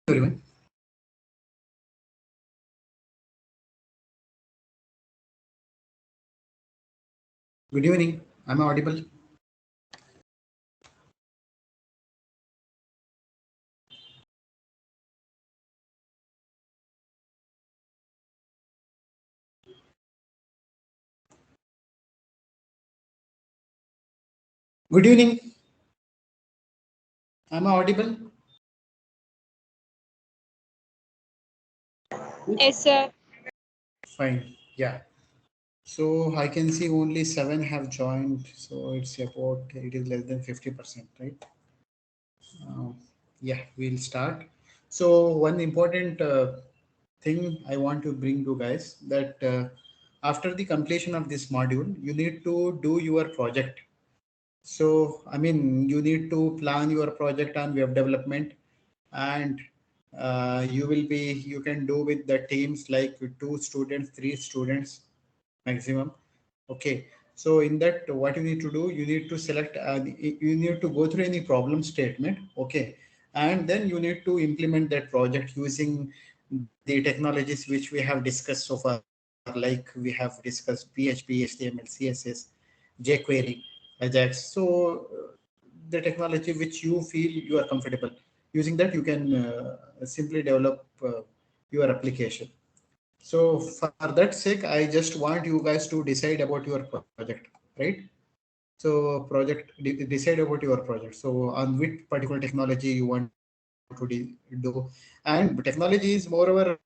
everyone. Good evening. Am I audible? Good evening. Am I audible? Yes, sir. Fine. Yeah. So I can see only 7 have joined. So it is less than 50%, right? Uh, yeah, we'll start. So one important thing I want to bring to guys that after the completion of this module, you need to do your project. So, I mean, you need to plan your project on web development, and you can do with the teams like 2 students, 3 students maximum. Okay. So in that, what you need to do, you need to select, you need to go through any problem statement. Okay. And then you need to implement that project using the technologies which we have discussed so far. Like we have discussed PHP, HTML, CSS, jQuery, Ajax. So the technology which you feel you are comfortable using, that you can simply develop your application. So for that sake, I just want you guys to decide about your project, right? So decide about your project. So on which particular technology you want to do, and technology is moreover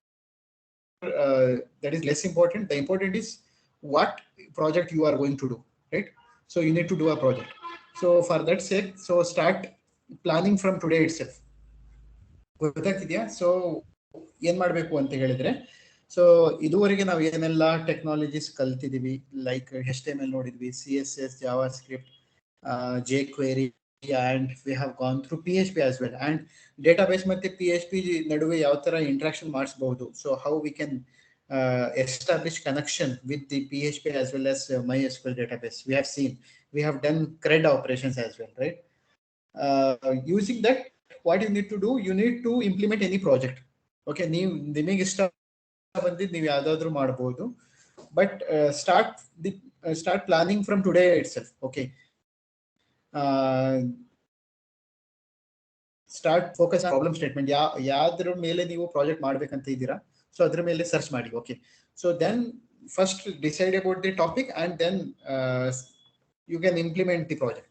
that is less important. The important is what project you are going to do, right? So you need to do a project. So for that sake, so start planning from today itself. ಗೊತ್ತಾಗ್ತಿದ್ಯಾ? So ಏನ್ ಮಾಡಬೇಕು ಅಂತ ಹೇಳಿದ್ರೆ, so ಇದುವರೆಗೆ ನಾವು ಏನೆಲ್ಲ technologies ಕಲ್ತಿದೀವಿ, like HTML ನೋಡಿದ್ವಿ, CSS, JavaScript, jQuery, and we have gone through PHP as well. And database ಮತ್ತೆ PHP ನಡುವೆ ಯಾವ ತರ ಇಂಟ್ರಾಕ್ಷನ್ ಮಾಡಿಸಬಹುದು, so how we can establish connection with the PHP as well as MySQL database. We have seen, we have done CRUD operations as well, right? Using that, what you need to do, you need to implement any project. Okay, ನಿಮಗೆ ಇಷ್ಟ ಬಂದಿದ್ದು ನೀವು ಯಾವ್ದಾದ್ರು ಮಾಡಬಹುದು, but start planning from today it self. Okay, start focus on problem statement. ಯಾವ್ದ್ರ ಮೇಲೆ ನೀವು project ಮಾಡ್ಬೇಕಂತ ಇದ್ದೀರಾ, ಸೊ ಅದ್ರ ಮೇಲೆ ಸರ್ಚ್ ಮಾಡಿ. Okay, so then first decide about the topic and then you can implement the project.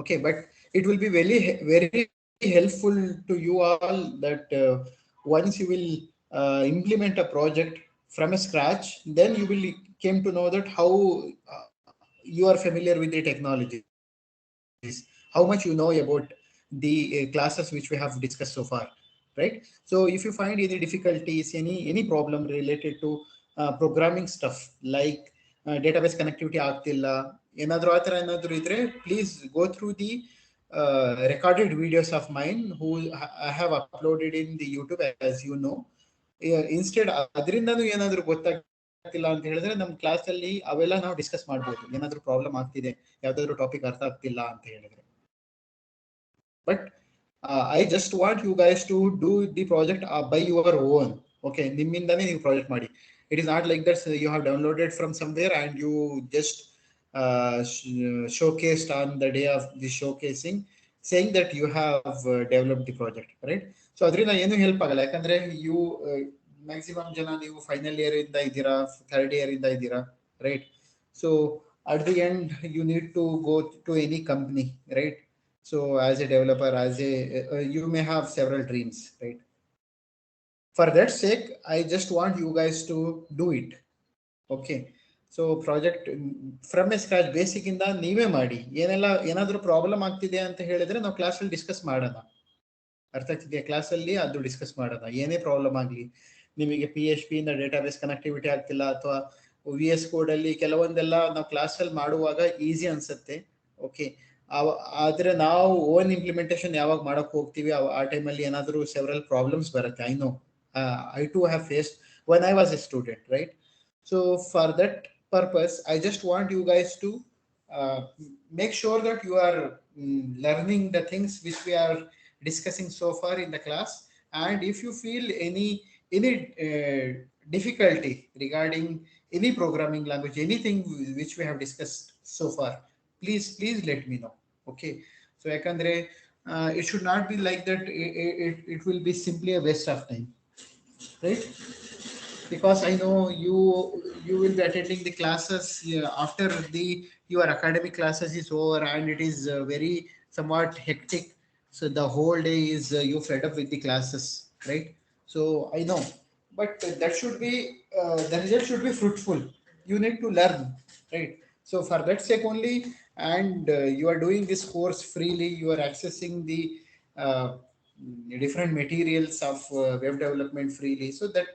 Okay, but it will be very helpful to you all that once you will implement a project from a scratch, then you will came to know that how you are familiar with the technologies, how much you know about the classes which we have discussed so far, right? So if you find any difficulties, any problem related to programming stuff, like database connectivity ಆಗ್ತಿಲ್ಲ, ಏನಾದರೂ ಆ ಥರ ಏನಾದರೂ ಇದ್ರೆ, please go through the recorded videos of mine who I have uploaded in the YouTube, as you know. Instead ಅದರಿಂದನೂ ಏನಾದರೂ ಗೊತ್ತಾಗ್ತಿಲ್ಲ ಅಂತ ಹೇಳಿದ್ರೆ, ನಮ್ಮ ಕ್ಲಾಸಲ್ಲಿ ಅವೆಲ್ಲ ನಾವು ಡಿಸ್ಕಸ್ ಮಾಡ್ಬೋದು. ಏನಾದರೂ ಪ್ರಾಬ್ಲಮ್ ಆಗ್ತಿದೆ, ಯಾವುದಾದ್ರೂ ಟಾಪಿಕ್ ಅರ್ಥ ಆಗ್ತಿಲ್ಲ ಅಂತ ಹೇಳಿದ್ರೆ. But I just want you guys to do the project by your own. Okay, ನಿಮ್ಮಿಂದಾನೇ ನೀವು ಪ್ರಾಜೆಕ್ಟ್ ಮಾಡಿ. It is not like that you have downloaded from somewhere and you just showcased on the day of the showcasing, saying that you have developed the project, right? So ಅದರಿಂದ ಏನು help ಆಗಲ್ಲ. ಯಾಕಂದ್ರೆ you maximum ಜನ ನೀವು final year ಇಂದ ಇದ್ದೀರಾ, third year ಇಂದ ಇದ್ದೀರಾ, right? So at the end you need to go to any company, right? So as a developer, as a you may have several dreams, right? For that sake, I just want you guys to do it. Okay, so project from A scratch, basic ಇಂದ ನೀವೇ ಮಾಡಿ. ಏನಾದರೂ problem ಆಗ್ತಿದೆ ಅಂತ ಹೇಳಿದ್ರೆ ನಾವು ಕ್ಲಾಸಲ್ಲಿ discuss ಮಾಡೋಣ. ಅರ್ಥ ಆಗ್ತಿದೆಯಾ? ಕ್ಲಾಸಲ್ಲಿ ಅದು ಡಿಸ್ಕಸ್ ಮಾಡೋಣ. ಏನೇ ಪ್ರಾಬ್ಲಮ್ ಆಗಲಿ, ನಿಮಗೆ PHP ಇಂದ ಡೇಟಾಬೇಸ್ ಕನೆಕ್ಟಿವಿಟಿ ಆಗ್ತಿಲ್ಲ, ಅಥವಾ VS ಕೋಡ್ ಅಲ್ಲಿ ಕೆಲವೊಂದೆಲ್ಲ ನಾವು ಕ್ಲಾಸಲ್ಲಿ ಮಾಡುವಾಗ ಈಸಿ ಅನ್ಸುತ್ತೆ. ಓಕೆ, ಆದ್ರೆ ನಾವು ಓನ್ ಇಂಪ್ಲಿಮೆಂಟೇಷನ್ ಯಾವಾಗ ಮಾಡಕ್ ಹೋಗ್ತೀವಿ, ಆ ಟೈಮಲ್ಲಿ ಏನಾದರೂ ಸೆವರಲ್ ಪ್ರಾಬ್ಲಮ್ಸ್ ಬರುತ್ತೆ. I know, I too have faced when I was a student, right? So for that purpose, I just want you guys to make sure that you are learning the things which we are discussing so far in the class. And if you feel any difficulty regarding any programming language, anything which we have discussed so far, please let me know. Okay. So Yakandre, it should not be like that. It will be simply a waste of time, right? Because I know you will be attending the classes, yeah, after the your academic classes is over, and it is very somewhat hectic. So the whole day is you fed up with the classes, right? So I know, but that should be the result should be fruitful. You need to learn, right? So for that sake only, and you are doing this course freely. You are accessing the uh, different materials of web development freely, so that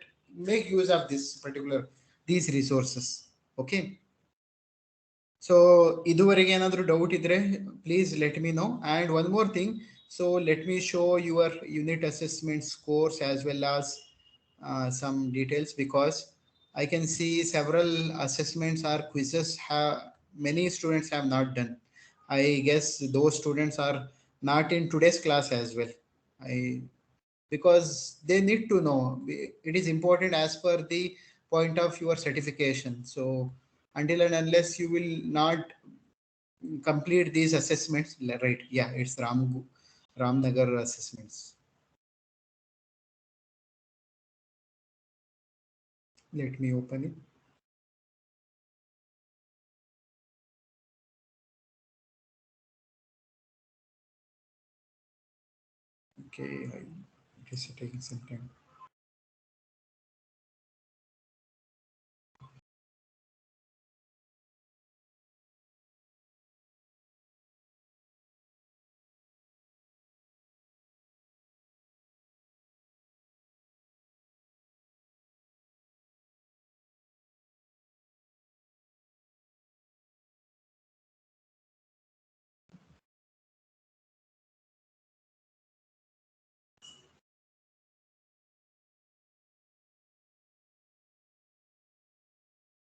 make use of this particular these resources. Okay. So ಇದುವರೆಗೆ ಏನಾದರೂ doubt ಇದ್ರೆ please let me know. And one more thing, so let me show your unit assessment scores as well as some details, because I can see several assessments or quizzes have many students have not done. I guess those students are not in today's class as well. I Because they need to know it is important as per the point of your certification. So until and unless you will not complete these assessments, right? Yeah, it's Ramnagar assessments. Let me open it. Okay, it is taking some time.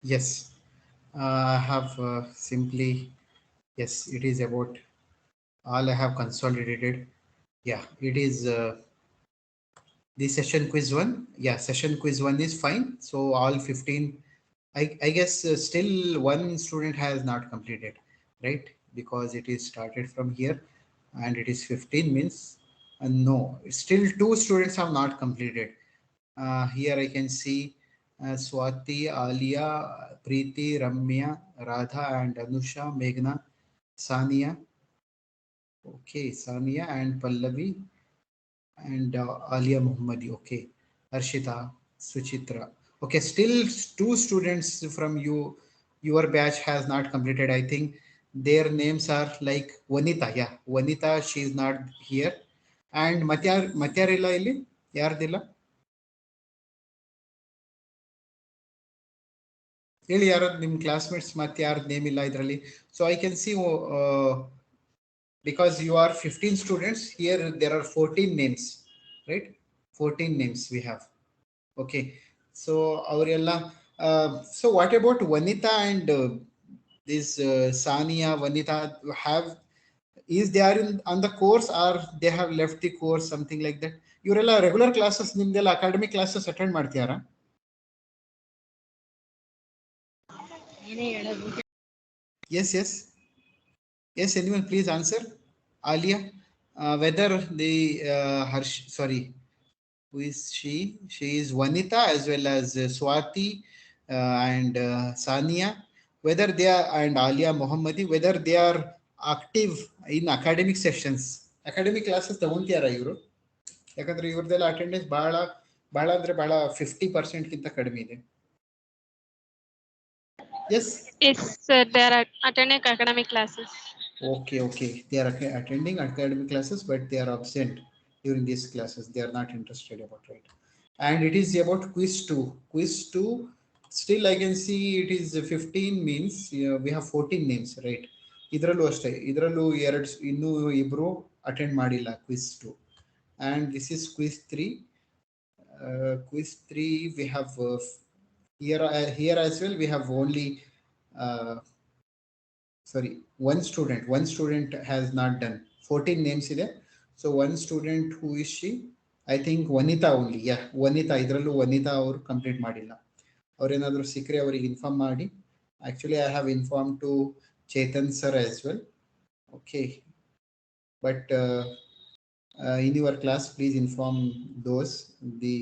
Yes, I have simply, yes, it is about all I have consolidated. Yeah, it is the session quiz one. Yeah, session quiz one is fine. So all 15, I guess still one student has not completed, right? Because it is started from here and it is 15 means, no, still two students have not completed. Here I can see Swati, Alia, Preeti, Ramya, Radha and Anusha, Meghna, Sania. Okay, Sania and Pallavi and Alia Muhammadi. Okay, Arshita, Suchitra. Okay, still two students from your batch has not completed. I think their names are like Vanita. Yeah, Vanita. She is not here. And Matyarilla ಇಲ್ಲಿ ಯಾರ್ದಿಲ್ಲ ಹೇಳಿ, ಯಾರದು ನಿಮ್ಮ classmates ಮತ್ತೆ ಯಾರ್ದು name ಇಲ್ಲ ಇದರಲ್ಲಿ. So I can see because you are 15 students here, there are 14 names, right? 14 names we have. Okay, so ಅವರೆಲ್ಲ so what about Vanita and this Sania, Vanita have, is they are in on the course or they have left the course, something like that? ಇವರೆಲ್ಲ regular classes ನಿಮ್ದೆಲ್ಲ academic classes attend ಮಾಡ್ತೀಯಾರಾ? Yes, yes, yes, anyone please answer. Alia, whether the Harsh, sorry, who is she? She is Vanita as well as Swati and Sania. Whether they are, and Alia Mohammadi, whether they are active in academic sessions, academic classes ತಗೊಂತಿಯಾರ ಇವರು? ಯಾಕಂದ್ರೆ ಇವ್ರದೆಲ್ಲ attendance ಬಹಳ ಬಹಳ ಅಂದ್ರೆ ಬಹಳ 50%ಗಿಂತ ಕಡಿಮೆ ಇದೆ. Yes. Yes, sir, they are attending academic classes. Okay, okay. They are attending academic classes, but they are absent during these classes. They are not interested about, right? And it is about quiz 2. Quiz 2, still I can see it is 15 means we have 14 names, right? ಇದರಲ್ಲೂ ಅಷ್ಟೇ, ಇದರಲ್ಲೂ ಇನ್ನೂ ಇಬ್ರು attend ಮಾಡಿಲ್ಲ quiz 2. And this is quiz 3. Quiz 3 we have here as well we have only uh, sorry, one student has not done. 14 names ಇದೆ. So one student, who is she? I think Vanita only. Yeah, Vanita. Idrallu Vanita ಅವರು complete ಮಾಡಿಲ್ಲ. ಅವ್ರೇನಾದರೂ ಸಿಕ್ಕರೆ ಅವರಿಗೆ inform ಮಾಡಿ. Actually, I have informed to Chetan sir as well. Okay, but in your class, please inform those the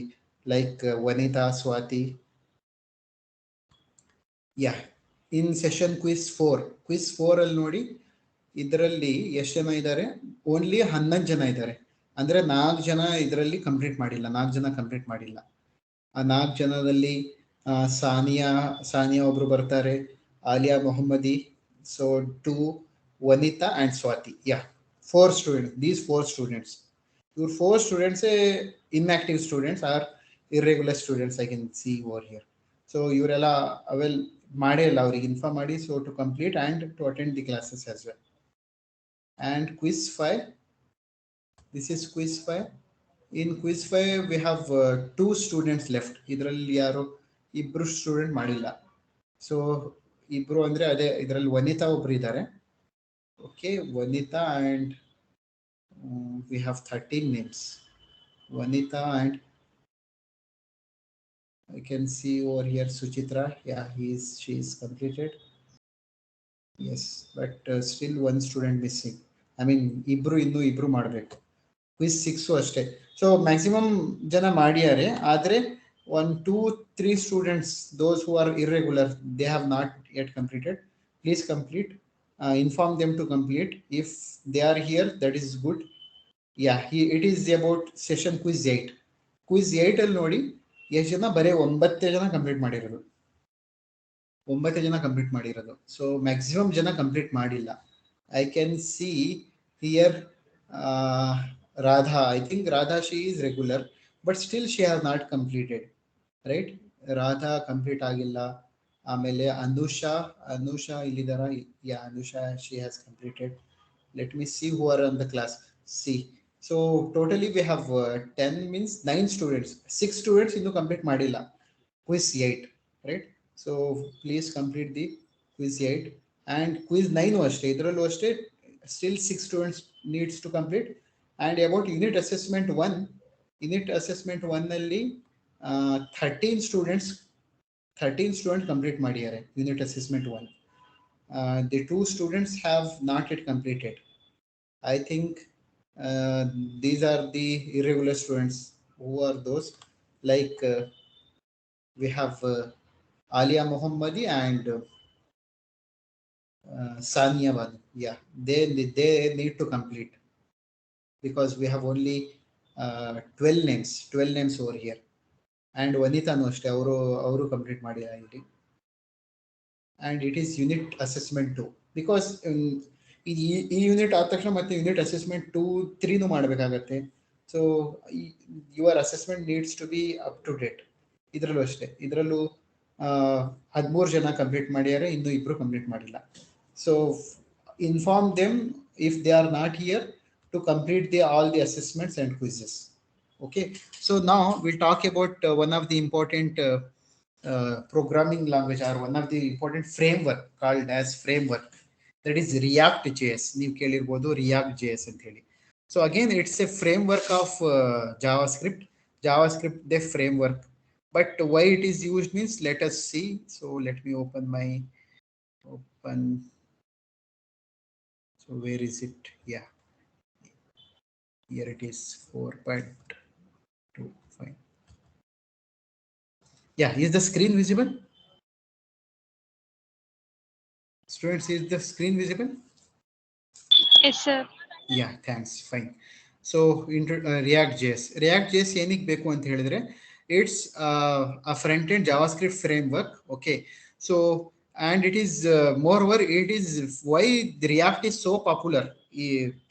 like Vanita, Swati. Yeah, in session quiz 4 ಅಲ್ಲಿ ನೋಡಿ, ಇದರಲ್ಲಿ ಎಷ್ಟು ಜನ ಇದ್ದಾರೆ? ಓನ್ಲಿ 11 ಜನ ಇದ್ದಾರೆ. ಅಂದ್ರೆ 4 ಜನ ಇದರಲ್ಲಿ ಕಂಪ್ಲೀಟ್ ಮಾಡಿಲ್ಲ. 4 ಜನ ಕಂಪ್ಲೀಟ್ ಮಾಡಿಲ್ಲ. ಆ 4 ಜನದಲ್ಲಿ ಸಾನಿಯಾ ಒಬ್ರು ಬರ್ತಾರೆ, Alia Mohammadi, so 2 Vanita and Swati. Yeah, 4 students. These 4 students, ಇವ್ರು 4 students inactive students or irregular students I can see over here. So ಇವರೆಲ್ಲ ಅವೆಲ್ ಮಾಡೇ ಇಲ್ಲ, ಅವ್ರಿಗೆ ಇನ್ಫಾರ್ಮ್ ಮಾಡಿ. So to complete and to attend the classes as well. And quiz 5, this is quiz 5. In quiz 5 we have 2 students left. ಇದರಲ್ಲಿ ಯಾರು ಇಬ್ರು student ಮಾಡಿಲ್ಲ. ಸೊ ಇಬ್ರು ಅಂದ್ರೆ ಅದೇ, ಇದರಲ್ಲಿ ವನಿತಾ ಒಬ್ರು ಇದ್ದಾರೆ. Okay, Vanita and we have 13 names. Vanita and I can see over here Suchitra. Yeah, she is completed. Yes, but still one student missing. I mean, ibru ಮಾಡಬೇಕು. Quiz 6 ಅಷ್ಟೇ. So maximum ಜನ ಮಾಡಿದ್ದಾರೆ. ಆದರೆ 1, 2, 3 students, those who are irregular, they have not yet completed. Please complete. Inform them to complete. If they are here, that is good. Yeah, it is about session quiz 8. Quiz 8 ಅಲ್ಲಿ ನೋಡಿ ಎಷ್ಟು ಜನ, ಬರೀ 9 ಜನ complete ಮಾಡಿರೋದು. 9 ಜನ complete ಮಾಡಿರೋದು. So maximum ಜನ ಕಂಪ್ಲೀಟ್ ಮಾಡಿಲ್ಲ. I can see here Radha. I think Radha, she is regular, but still she has not completed, right? Radha complete ಆಗಿಲ್ಲ. ಆಮೇಲೆ ಅನುಷಾ ಇಲ್ಲಿದಾರ? ಯಾ, Anusha, she has completed. Let me see who are on the class. See, so totally we have 10 means 9 students. 6 students ಇನ್ನು complete ಮಾಡಿಲ್ಲ quiz 8, right? So please complete the quiz 8 and quiz 9 ಅಷ್ಟೇ. ಇದರಲ್ಲೂ ಅಷ್ಟೇ still 6 students needs to complete. And about unit assessment 1 ನಲ್ಲಿ 13 students complete ಮಾಡಿದ್ದಾರೆ unit assessment 1. The 2 students have not yet completed. I think these are the irregular students. Who are those? Like we have Alia Mohammadi and Sania Banu. Yeah, they need to complete, because we have only 12 names over here. And Vanita no ಅಷ್ಟೇ, ಅವರು complete ಮಾಡಿದ್ದಾರೆ ಇಲ್ಲಿ. And it is unit assessment 2, because ಈ unit ಆದ ತಕ್ಷಣ ಮತ್ತೆ unit assessment 2, 3 ಮಾಡಬೇಕಾಗತ್ತೆ. So your assessment needs to be up to date. ಇದರಲ್ಲೂ ಅಷ್ಟೇ, ಇದರಲ್ಲೂ 13 ಜನ ಕಂಪ್ಲೀಟ್ ಮಾಡಿದ್ದಾರೆ, ಇನ್ನು 2 ಕಂಪ್ಲೀಟ್ ಮಾಡಿಲ್ಲ. So inform them if they are not here to complete all the assessments and quizzes. Okay, so now we'll talk about one of the important programming language, or one of the important framework called as framework, that is React.js. ನೀವು ಕೇಳಿರಬಹುದು React.js ಅಂತ ಹೇಳಿ. So again, it's a framework of JavaScript the framework. But why it is used means, let us see. So let me open. So where is it? Yeah, here it is, 4.2. Fine. Yeah, is the screen visible? Students, is the screen visible? Yes, sir. Yeah, thanks. Fine. So React.js ಏನಕ್ಕೆ ಬೇಕು ಅಂತ ಹೇಳಿದ್ರೆ, it's a front-end JavaScript framework. Okay, so and it is moreover, it is why the React is so popular.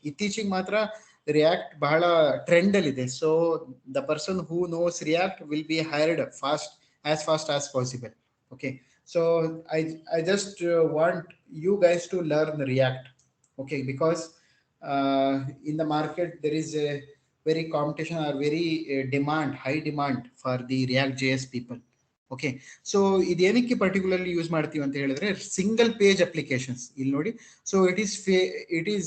ಇತ್ತೀಚೆಗೆ ಮಾತ್ರ React ಬಹಳ trend ಅಲ್ಲಿ ಇದೆ. So the person who knows React will be hired as fast as possible. Okay, so I just want you guys to learn React. Okay, because in the market there is a very competition, or very high demand for the React.js people. Okay, so ಇದೇನಕ್ಕೆ particularly use ಮಾಡ್ತೀವಿ ಅಂತ ಹೇಳಿದ್ರೆ, single page applications ಇಲ್ಲಿ ನೋಡಿ. So it is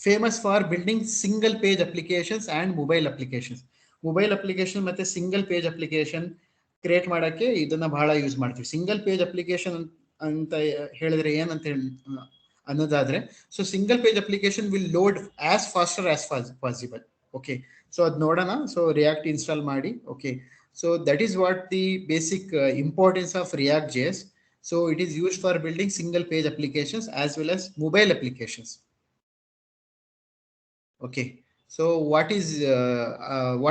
famous for building single page applications and mobile applications. Mobile application ಮತ್ತು single page application create ಮಾಡೋಕ್ಕೆ ಇದನ್ನು ಬಹಳ use ಮಾಡ್ತೀವಿ. ಸಿಂಗಲ್ ಪೇಜ್ ಅಪ್ಲಿಕೇಶನ್ ಅಂತ ಹೇಳಿದ್ರೆ ಏನಂತ ಅನ್ನೋದಾದರೆ, so single page application will load as faster as possible. Okay, so ಅದು ನೋಡೋಣ. ಸೊ ರಿಯಾಕ್ಟ್ ಇನ್ಸ್ಟಾಲ್ ಮಾಡಿ. Okay, so that is what the basic importance of React.js. So it is used for building single page applications as well as mobile applications. Okay, so what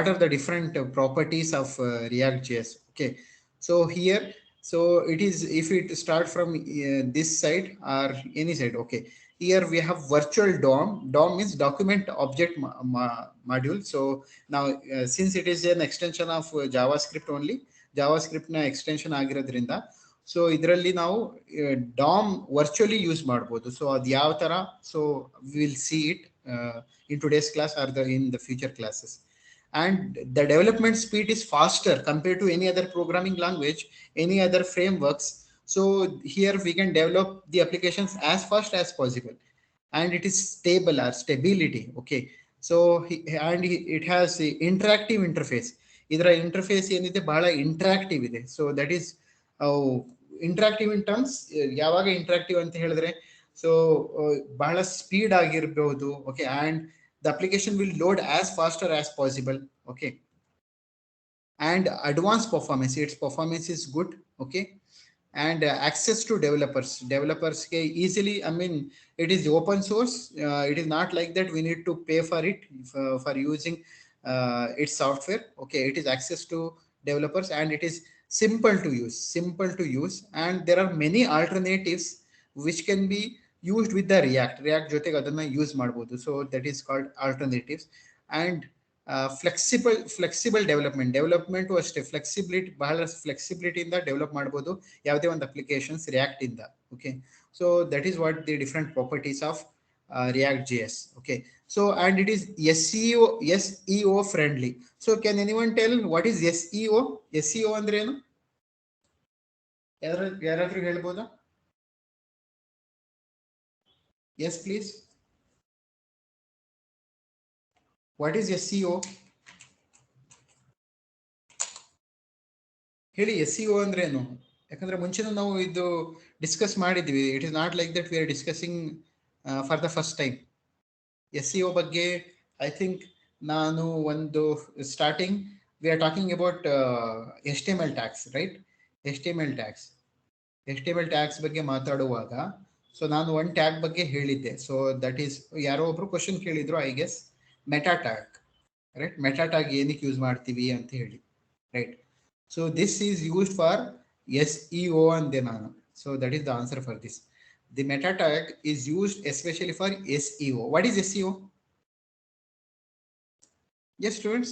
are the different properties of React.js? Okay, so here, so it is, if it start from this side or any side. Okay, here we have virtual DOM. DOM means document object module. So now since it is an extension of JavaScript only, JavaScript na extension ಆಗಿರೋದ್ರಿಂದ, so ಇದರಲ್ಲಿ ನಾವು dam virtually use ಮಾಡ್ಬೋದು. So ಅದು ಯಾವ ಥರ, so will see it in today's class or in the future classes. And the development speed is faster compared to any other programming language, any other frameworks. So here we can develop the applications as fast as possible, and it is stable or stability. Okay, so and it has a interactive interface. ಇದರ interface ಏನಿದೆ ಬಹಳ interactive ಇದೆ. So that is interactive in terms, ಯಾವಾಗ interactive ಅಂತ ಹೇಳಿದ್ರೆ, so ಬಹಳ speed ಆಗಿರ್ಬಹುದು. Okay, and the application will load as faster as possible. Okay, and advanced performance, its performance is good. Okay, and access to developers ke easily, I mean it is open source. It is not like that we need to pay for it for using its software. Okay, it is access to developers and it is simple to use, and there are many alternatives which can be used with the React ಜೊತೆಗೆ ಅದನ್ನ use ಮಾಡಬಹುದು. So that is called alternatives. And flexible development ಅಷ್ಟೇ, ಬಹಳ ಫ್ಲೆಕ್ಸಿಬಿಲಿಟಿಯಿಂದ develop ಮಾಡಬಹುದು ಯಾವುದೇ ಒಂದು applications react ಇಂದ. Okay, so that is what the different properties of React.js. Okay, so and it is SEO friendly. So can anyone tell what is SEO ಅಂದ್ರೆ ಏನು? ಯಾರಾದ್ರೂ ಹೇಳ್ಬೋದಾ? Yes, please. What is SEO? ಹೇಳಿ, SEO ಅಂದ್ರೆ ಏನು? ಯಾಕಂದ್ರೆ ಮುಂಚೆನೂ ನಾವು ಇದು ಡಿಸ್ಕಸ್ ಮಾಡಿದ್ವಿ. It is not like that we are discussing for the first time. SEO ಬಗ್ಗೆ ಐ ಥಿಂಕ್ ನಾನು ಒಂದು starting we are talking about HTML tags, right? HTML tags ಬಗ್ಗೆ ಮಾತಾಡುವಾಗ, ಸೊ ನಾನು ಒಂದು ಟ್ಯಾಗ್ ಬಗ್ಗೆ ಹೇಳಿದ್ದೆ. ಸೊ ದಟ್ ಈಸ್, ಯಾರೋ ಒಬ್ರು ಕ್ವಶನ್ ಕೇಳಿದ್ರು, I guess meta tag, right? Meta tag ಏನಕ್ಕೆ ಯೂಸ್ ಮಾಡ್ತೀವಿ ಅಂತ ಹೇಳಿ, right? So this is used for SEO ಅಂದೆ ನಾನು. So that is the answer for this. The meta tag is used especially for SEO. What is SEO? Yes, students.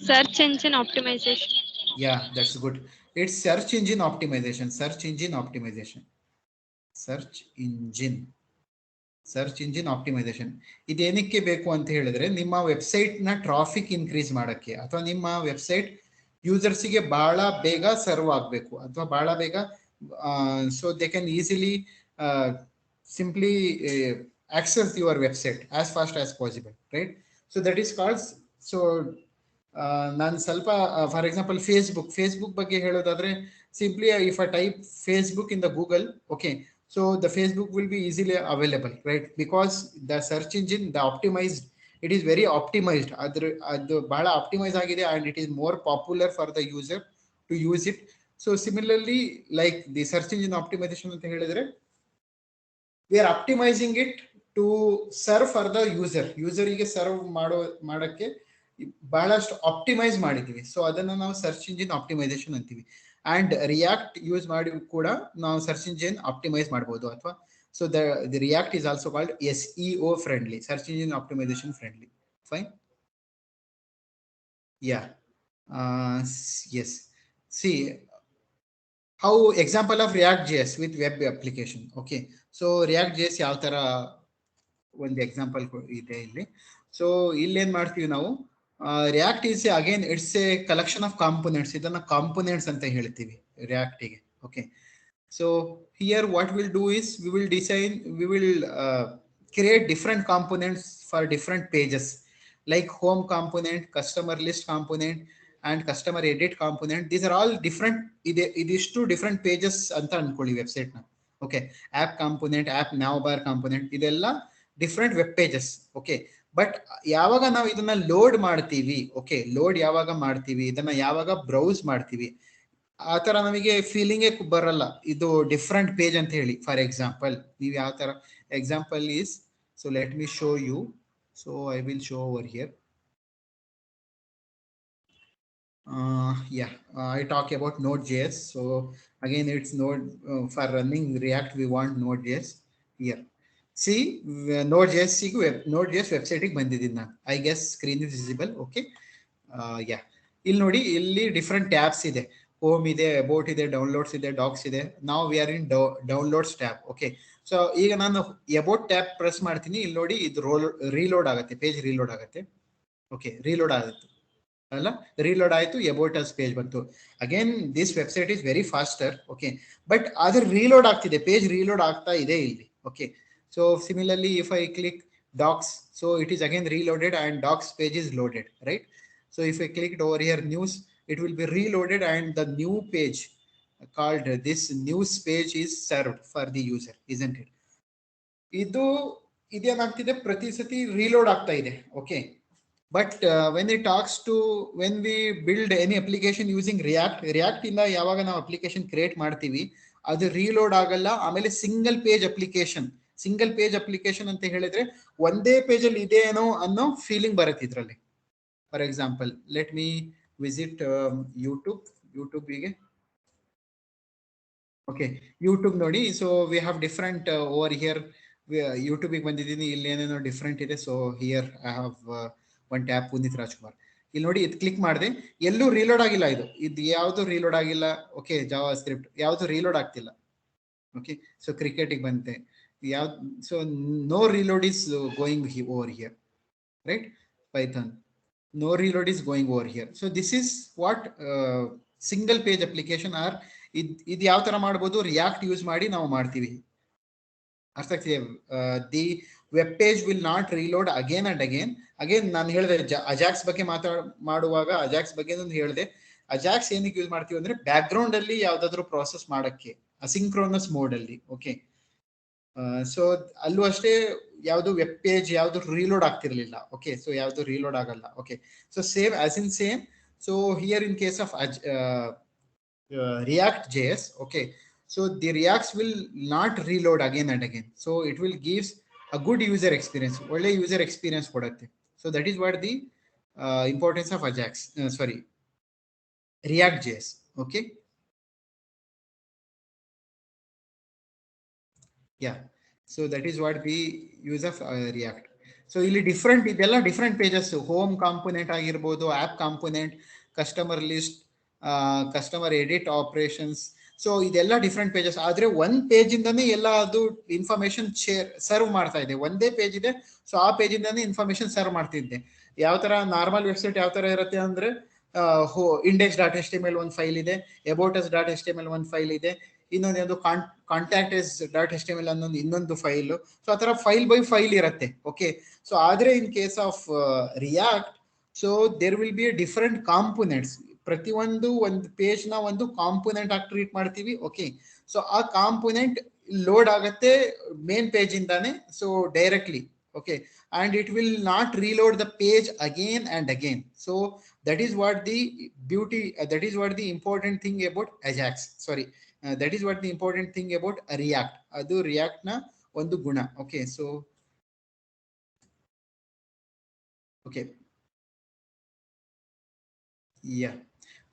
Search engine optimization. Yeah, that's good. It's search engine optimization. Search engine optimization. ಇದೇನಕ್ಕೆ ಬೇಕು ಅಂತ ಹೇಳಿದ್ರೆ, ನಿಮ್ಮ website ನ traffic increase ಮಾಡಕ್ಕೆ, ಅಥವಾ ನಿಮ್ಮ website ಯೂಸರ್ಸಿಗೆ ಬಹಳ ಬೇಗ ಸರ್ವ್ ಆಗಬೇಕು, ಅಥವಾ ಬಹಳ ಬೇಗ, so they can easily simply access your website as fast as possible, right? So that is called, so ನಾನು ಸ್ವಲ್ಪ ಫಾರ್ ಎಕ್ಸಾಂಪಲ್ ಫೇಸ್ಬುಕ್ ಬಗ್ಗೆ ಹೇಳೋದಾದ್ರೆ, simply if I type Facebook in the Google, okay, so the Facebook will be easily available, right? Because the search engine, the optimised, it is very optimised. ಅದು ಬಹಳ optimise ಆಗಿದೆ and it is more popular for the user to use it. So similarly, like the search engine optimisation ಅಂತ ಹೇಳಿದ್ರೆ, we are optimising it to serve for the ಯೂಸರಿಗೆ serve ಮಾಡೋಕ್ಕೆ ಬಹಳಷ್ಟು optimise ಮಾಡಿದ್ವಿ. So ಅದನ್ನ ನಾವು ಸರ್ಚ್ ಇಂಜಿನ್ ಆಪ್ಟಿಮೈಸೇಷನ್ ಅಂತೀವಿ. And React use ಮಾಡಿ ಕೂಡ ನಾವು ಸರ್ಚ್ ಇಂಜಿನ್ ಆಪ್ಟಿಮೈಸ್ ಮಾಡಬಹುದು, ಅಥವಾ so the React is also called SEO friendly, search engine optimization friendly. Fine? Yeah, yes. See how example of React.js with web application. Okay, so React.js ಯಾವ ತರ ಒಂದು example ಇದೆ ಇಲ್ಲಿ. ಸೊ ಇಲ್ಲೇನ್ ಮಾಡ್ತೀವಿ ನಾವು, React is again it's a collection of components. ಇದನ್ನ components ಅಂತ ಹೇಳ್ತೀವಿ ರಿಯಾಕ್ಟಿಗೆ. Okay, So here what we'll do is we will create different components for different pages, like home component, customer list component, and customer edit component. These are all different. It is two different pages anta ಅನ್ಕೊಳ್ಳಿ website ನ. Okay, app component, app ನಾವ್ bar component, ಇದೆಲ್ಲ different web pages. Okay, but ಯಾವಾಗ ನಾವು ಇದನ್ನ load ಮಾಡ್ತೀವಿ, okay, load ಯಾವಾಗ ಮಾಡ್ತೀವಿ, ಇದನ್ನ ಯಾವಾಗ ಬ್ರೌಸ್ ಮಾಡ್ತೀವಿ, ಆ ತರ ನಮಗೆ ಫೀಲಿಂಗೇ ಬರಲ್ಲ ಇದು ಡಿಫ್ರೆಂಟ್ ಪೇಜ್ ಅಂತ ಹೇಳಿ. ಫಾರ್ ಎಕ್ಸಾಂಪಲ್ ನೀವು ಯಾವ ತರ example is, so let me show you. So I will show over here. I talk about Node.js. So again, it's Node for running React. We want Node.js here. See, Node.js Node.js website ಬಂದಿದ್ದೀನಿ ನಾನು. I guess screen is visible. Okay. Yeah. ಇಲ್ಲಿ ನೋಡಿ, ಇಲ್ಲಿ different tabs ಇದೆ. Home ಇದೆ, about ಇದೆ, downloads ಇದೆ, docx ಇದೆ. ನಾವು we are in downloads tab. Okay, so ಈಗ ನಾನು ಅಬೌಟ್ ಟ್ಯಾಬ್ ಪ್ರೆಸ್ ಮಾಡ್ತೀನಿ. ಇಲ್ಲಿ ನೋಡಿ, ಇದು ರೀಲೋಡ್ ಆಗುತ್ತೆ, ಪೇಜ್ ರೀಲೋಡ್ ಆಗುತ್ತೆ. ಓಕೆ, ರೀಲೋಡ್ ಆಗುತ್ತೆ ಅಲ್ಲ, ರೀಲೋಡ್ ಆಯ್ತು, ಅಬೌಟ್ ಅಸ್ ಪೇಜ್ ಬಂತು. Again this website is very faster. Okay, but ಆದ್ರೆ ರೀಲೋಡ್ ಆಗ್ತಿದೆ, ಪೇಜ್ ರೀಲೋಡ್ ಆಗ್ತಾ ಇದೆ ಇಲ್ಲಿ. Okay, so similarly if I click docs, so it is again reloaded and docs page is loaded, right? So if I clicked over here news, it will be reloaded and the new page called this news page is served for the user, isn't it? ಇದು ಇದೇನಾಗ್ತಿದೆ, ಪ್ರತಿ ಸತಿ reload ಆಗ್ತಾ ಇದೆ. Okay, but when it talks to when we build any application using React ಇಂದ ಯಾವಾಗ ನಾವು application create ಮಾಡ್ತೀವಿ, ಅದು ರೀಲೋಡ್ ಆಗಲ್ಲ. ಆಮೇಲೆ ಸಿಂಗಲ್ ಪೇಜ್ ಅಪ್ಲಿಕೇಶನ್ ಅಂತ ಹೇಳಿದ್ರೆ ಒಂದೇ ಪೇಜ್ ಅಲ್ಲಿ ಇದೆ ಏನೋ ಅನ್ನೋ ಫೀಲಿಂಗ್ ಬರುತ್ತೆ ಇದರಲ್ಲಿ. For example let me visit ಯೂಟ್ಯೂಬ್ಗೆ. ಓಕೆ, ಯೂಟ್ಯೂಬ್ ನೋಡಿ. So we have different over here. ಯೂಟ್ಯೂಬಿಗೆ ಬಂದಿದ್ದೀನಿ, ಇಲ್ಲಿ ಏನೇನೋ ಡಿಫ್ರೆಂಟ್ ಇದೆ. So here I have one tab Puneeth Rajkumar. ಇಲ್ಲಿ ನೋಡಿ, ಇದು ಕ್ಲಿಕ್ ಮಾಡಿದೆ, ಎಲ್ಲೂ ರೀಲೋಡ್ ಆಗಿಲ್ಲ. ಇದು ಯಾವುದು ರೀಲೋಡ್ ಆಗಿಲ್ಲ. ಓಕೆ, ಜಾವಾ ಸ್ಕ್ರಿಪ್ಟ್ ಯಾವುದು ರೀಲೋಡ್ ಆಗ್ತಿಲ್ಲ. ಓಕೆ, ಸೊ ಕ್ರಿಕೆಟಿಗೆ ಬಂತೆ, ಯಾವ್ದು, so no reload is going over here, right? Python, no reload is going over here. So this is what single page application are. ಇದು ಯಾವ ತರ ಮಾಡಬಹುದು, ರಿಯಾಕ್ಟ್ ಯೂಸ್ ಮಾಡಿ ನಾವು ಮಾಡ್ತೀವಿ. ಅರ್ಥ ಆಗ್ತಿದೆ? The web page will not reload again and again ನಾನು ಹೇಳಿದೆ ಅಜಾಕ್ಸ್ ಬಗ್ಗೆ ಮಾಡುವಾಗ ಅಜಾಕ್ಸ್ ಬಗ್ಗೆ ಹೇಳಿದೆ. ಅಜಾಕ್ಸ್ ಏನಕ್ಕೆ ಯೂಸ್ ಮಾಡ್ತೀವಿ ಅಂದ್ರೆ ಬ್ಯಾಕ್ ಗ್ರೌಂಡ್ ಅಲ್ಲಿ ಯಾವ್ದಾದ್ರು ಪ್ರಾಸೆಸ್ ಮಾಡಕ್ಕೆ, ಅಸಿಂಕ್ರೋನಸ್ ಮೋಡ್ ಅಲ್ಲಿ. ಓಕೆ, ಸೊ ಅಲ್ಲೂ ಅಷ್ಟೇ ಯಾವುದು ವೆಬ್ ಪೇಜ್ ಯಾವುದು ರೀಲೋಡ್ ಆಗ್ತಿರ್ಲಿಲ್ಲ. ಓಕೆ, ಸೊ ಯಾವುದು ರೀಲೋಡ್ ಆಗಲ್ಲ. Okay, so same as in same. So here in case of React.js, okay, so the Reacts will not reload again and again. So it will gives a good user experience, ಒಳ್ಳೆ user experience ಕೊಡುತ್ತೆ. So that is what the importance of Ajax, React.js. Okay. Yeah, so that is what the use of React. So ಇಲ್ಲಿ different, ಇದೆಲ್ಲ different pages. Home component ಆಗಿರ್ಬೋದು, app component, customer list, customer edit operations. So ಇದೆಲ್ಲ different pages. ಆದ್ರೆ ಒಂದ್ page ಇಂದಾನೇ ಎಲ್ಲ ಅದು information serve ಮಾಡ್ತಾ ಇದೆ. ಒಂದೇ ಪೇಜ್ ಇದೆ, ಸೊ ಆ ಪೇಜ್ ಇಂದಾನೇ ಇನ್ಫಾರ್ಮೇಶನ್ ಸರ್ವ್ ಮಾಡ್ತಿದ್ದೆ. ಯಾವ ತರ ನಾರ್ಮಲ್ ವೆಬ್ಸೈಟ್ ಯಾವ ತರ ಇರುತ್ತೆ ಅಂದ್ರೆ, ಇಂಡೆಕ್ಸ್ ಡಾಟ್ HTML ಒಂದು ಫೈಲ್ ಇದೆ, ಅಬೌಟ್ ಅಸ್ ಡಾಟ್ HTML ಒಂದು ಫೈಲ್ ಇದೆ, ಇನ್ನೊಂದು ಕಾಂಟ್ಯಾಕ್ಟ್ ಇಸ್ ಡಾಟ್ HTML ಅನ್ನೊಂದು ಇನ್ನೊಂದು ಫೈಲು. ಸೊ ಆ ತರ ಫೈಲ್ ಬೈ ಫೈಲ್ ಇರುತ್ತೆ. ಓಕೆ, ಸೊ ಆದ್ರೆ in case of React, so there will be different components. ಪ್ರತಿಯೊಂದು ಒಂದು ಪೇಜ್ ನ ಒಂದು ಕಾಂಪೊನೆಂಟ್ ಆಗಿ ಟ್ರೀಟ್ ಮಾಡ್ತೀವಿ. ಓಕೆ, ಸೊ ಆ ಕಾಂಪೊನೆಂಟ್ ಲೋಡ್ ಆಗತ್ತೆ ಮೇನ್ ಪೇಜ್ ಇಂದಾನೆ, so directly. Okay, and it will not reload the page again and again. So that is what the beauty, that is what the important thing about Ajax. That is what the important thing about React. Adu React na ಒಂದು ಗುಣ. Okay, so okay, yeah.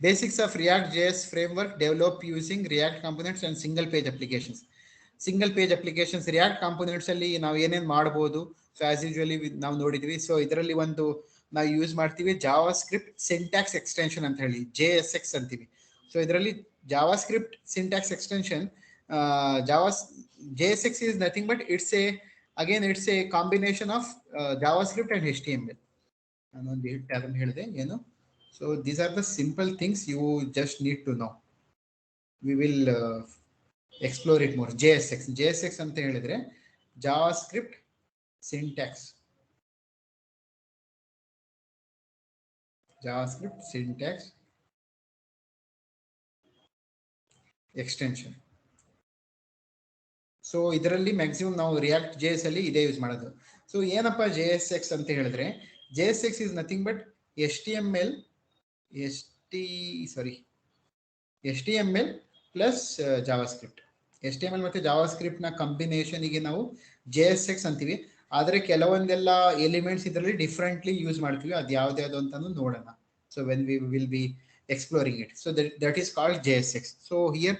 Basics of React.js framework: develop using React components and single page applications. Single page applications React components ಅಲ್ಲಿ ನಾವು ಏನೇನು ಮಾಡಬಹುದು. So as usually ನಾವು ನೋಡಿದ್ವಿ. So ಇದರಲ್ಲಿ ಒಂದು ನಾವು ಯೂಸ್ ಮಾಡ್ತೀವಿ ಜಾವಾ ಸ್ಕ್ರಿಪ್ಟ್ ಸಿಂಟ್ಯಾಕ್ಸ್ ಎಕ್ಸ್ಟೆನ್ಷನ್ ಅಂತ ಹೇಳಿ, JSX ಅಂತೀವಿ. ಸೊ ಇದರಲ್ಲಿ Java script syntax extension, JSX is nothing but it's a combination of JavaScript and HTML. ನಾನೊಂದು ಟರ್ಮ್ ಹೇಳಿದೆ ಏನು. So these are the simple things you just need to know. We will explore it more. JSX ಅಂತ ಹೇಳಿದ್ರೆ JavaScript syntax. JavaScript syntax extension. So ಇದರಲ್ಲಿ maximum ನಾವು react JS ಅಲ್ಲಿ ಇದೇ use ಮಾಡೋದು. ಸೊ ಏನಪ್ಪ JSX ಅಂತ ಹೇಳಿದ್ರೆ, JSX is nothing but HTML plus JavaScript. HTML ಮತ್ತು ಜಾವಾಸ್ಕ್ರಿಪ್ಟ್ ನ ಕಾಂಬಿನೇಷನ್ ಗೆ ನಾವು JSX ಅಂತೀವಿ. ಆದರೆ ಕೆಲವೊಂದೆಲ್ಲ ಎಲಿಮೆಂಟ್ಸ್ ಇದರಲ್ಲಿ ಡಿಫ್ರೆಂಟ್ಲಿ ಯೂಸ್ ಮಾಡ್ತೀವಿ. ಅದು ಯಾವ್ದು ಅಂತ ನೋಡೋಣ. So when we will be exploring it. So that is called JSX. So here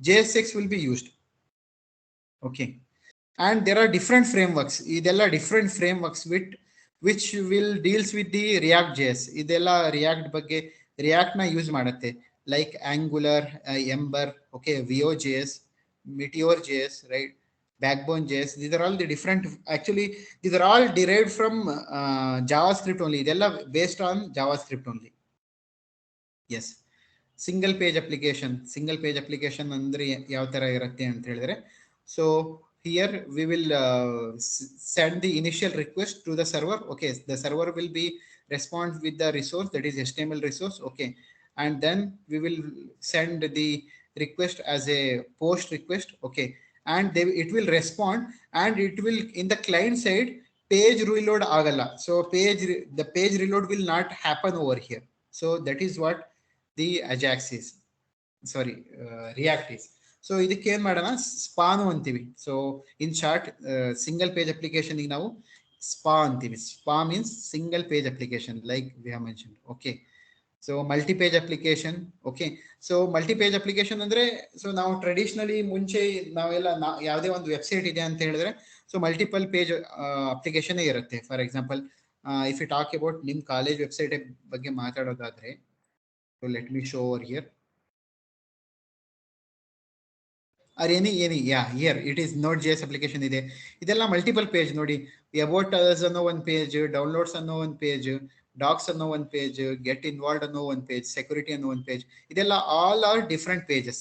JSX will be used. Okay. And there are different frameworks. Idella different frameworks which will deals with the React JS. Idella React ಬಗ್ಗೆ React na use ಮಾಡುತ್ತೆ. Like Angular, Ember, okay, Vue.js, Meteor.js, right? Backbone.js. These are all the different, actually these are all derived from JavaScript only. Idella based on JavaScript only. Yes. Single page application ಅಂದ್ರೆ ಯಾವ ತರ ಇರುತ್ತೆ ಅಂತ ಹೇಳಿದ್ರೆ, so here we will send the initial request to the server. Okay, the server will be respond with the resource, that is HTML resource. Okay, and then we will send the request as a post request. Okay, and it will respond, and it will in the client side page reload agalla. So the page reload will not happen over here. So that is what the Ajax is, React is. So ಇದಕ್ಕೆ ಏನ್ ಮಾಡೋಣ, SPA ಅಂತೀವಿ. So in short single page application ಗೆ ನಾವು SPA ಅಂತೀವಿ. SPA means single page application, like we have mentioned. Okay, so multi page application. Okay, so multi page application ಅಂದ್ರೆ, so ನಾವು traditionally ಮುಂಚೆ ನಾವೆಲ್ಲ ಯಾವುದೇ ಒಂದು ವೆಬ್ಸೈಟ್ ಇದೆ ಅಂತ ಹೇಳಿದ್ರೆ, ಸೊ ಮಲ್ಟಿಪಲ್ ಪೇಜ್ ಅಪ್ಲಿಕೇಶನ್ ಇರುತ್ತೆ. For example, if you talk about ನಿಮ್ ಕಾಲೇಜ್ ವೆಬ್ಸೈಟ್ ಬಗ್ಗೆ ಮಾತಾಡೋದಾದ್ರೆ, so let me show over here, or any yeah, here it is Node.js application ide. Idella multiple page nodi, about us anno one page, downloads anno one page, docs anno one page, get involved anno one page, security anno one page. Idella all are different pages.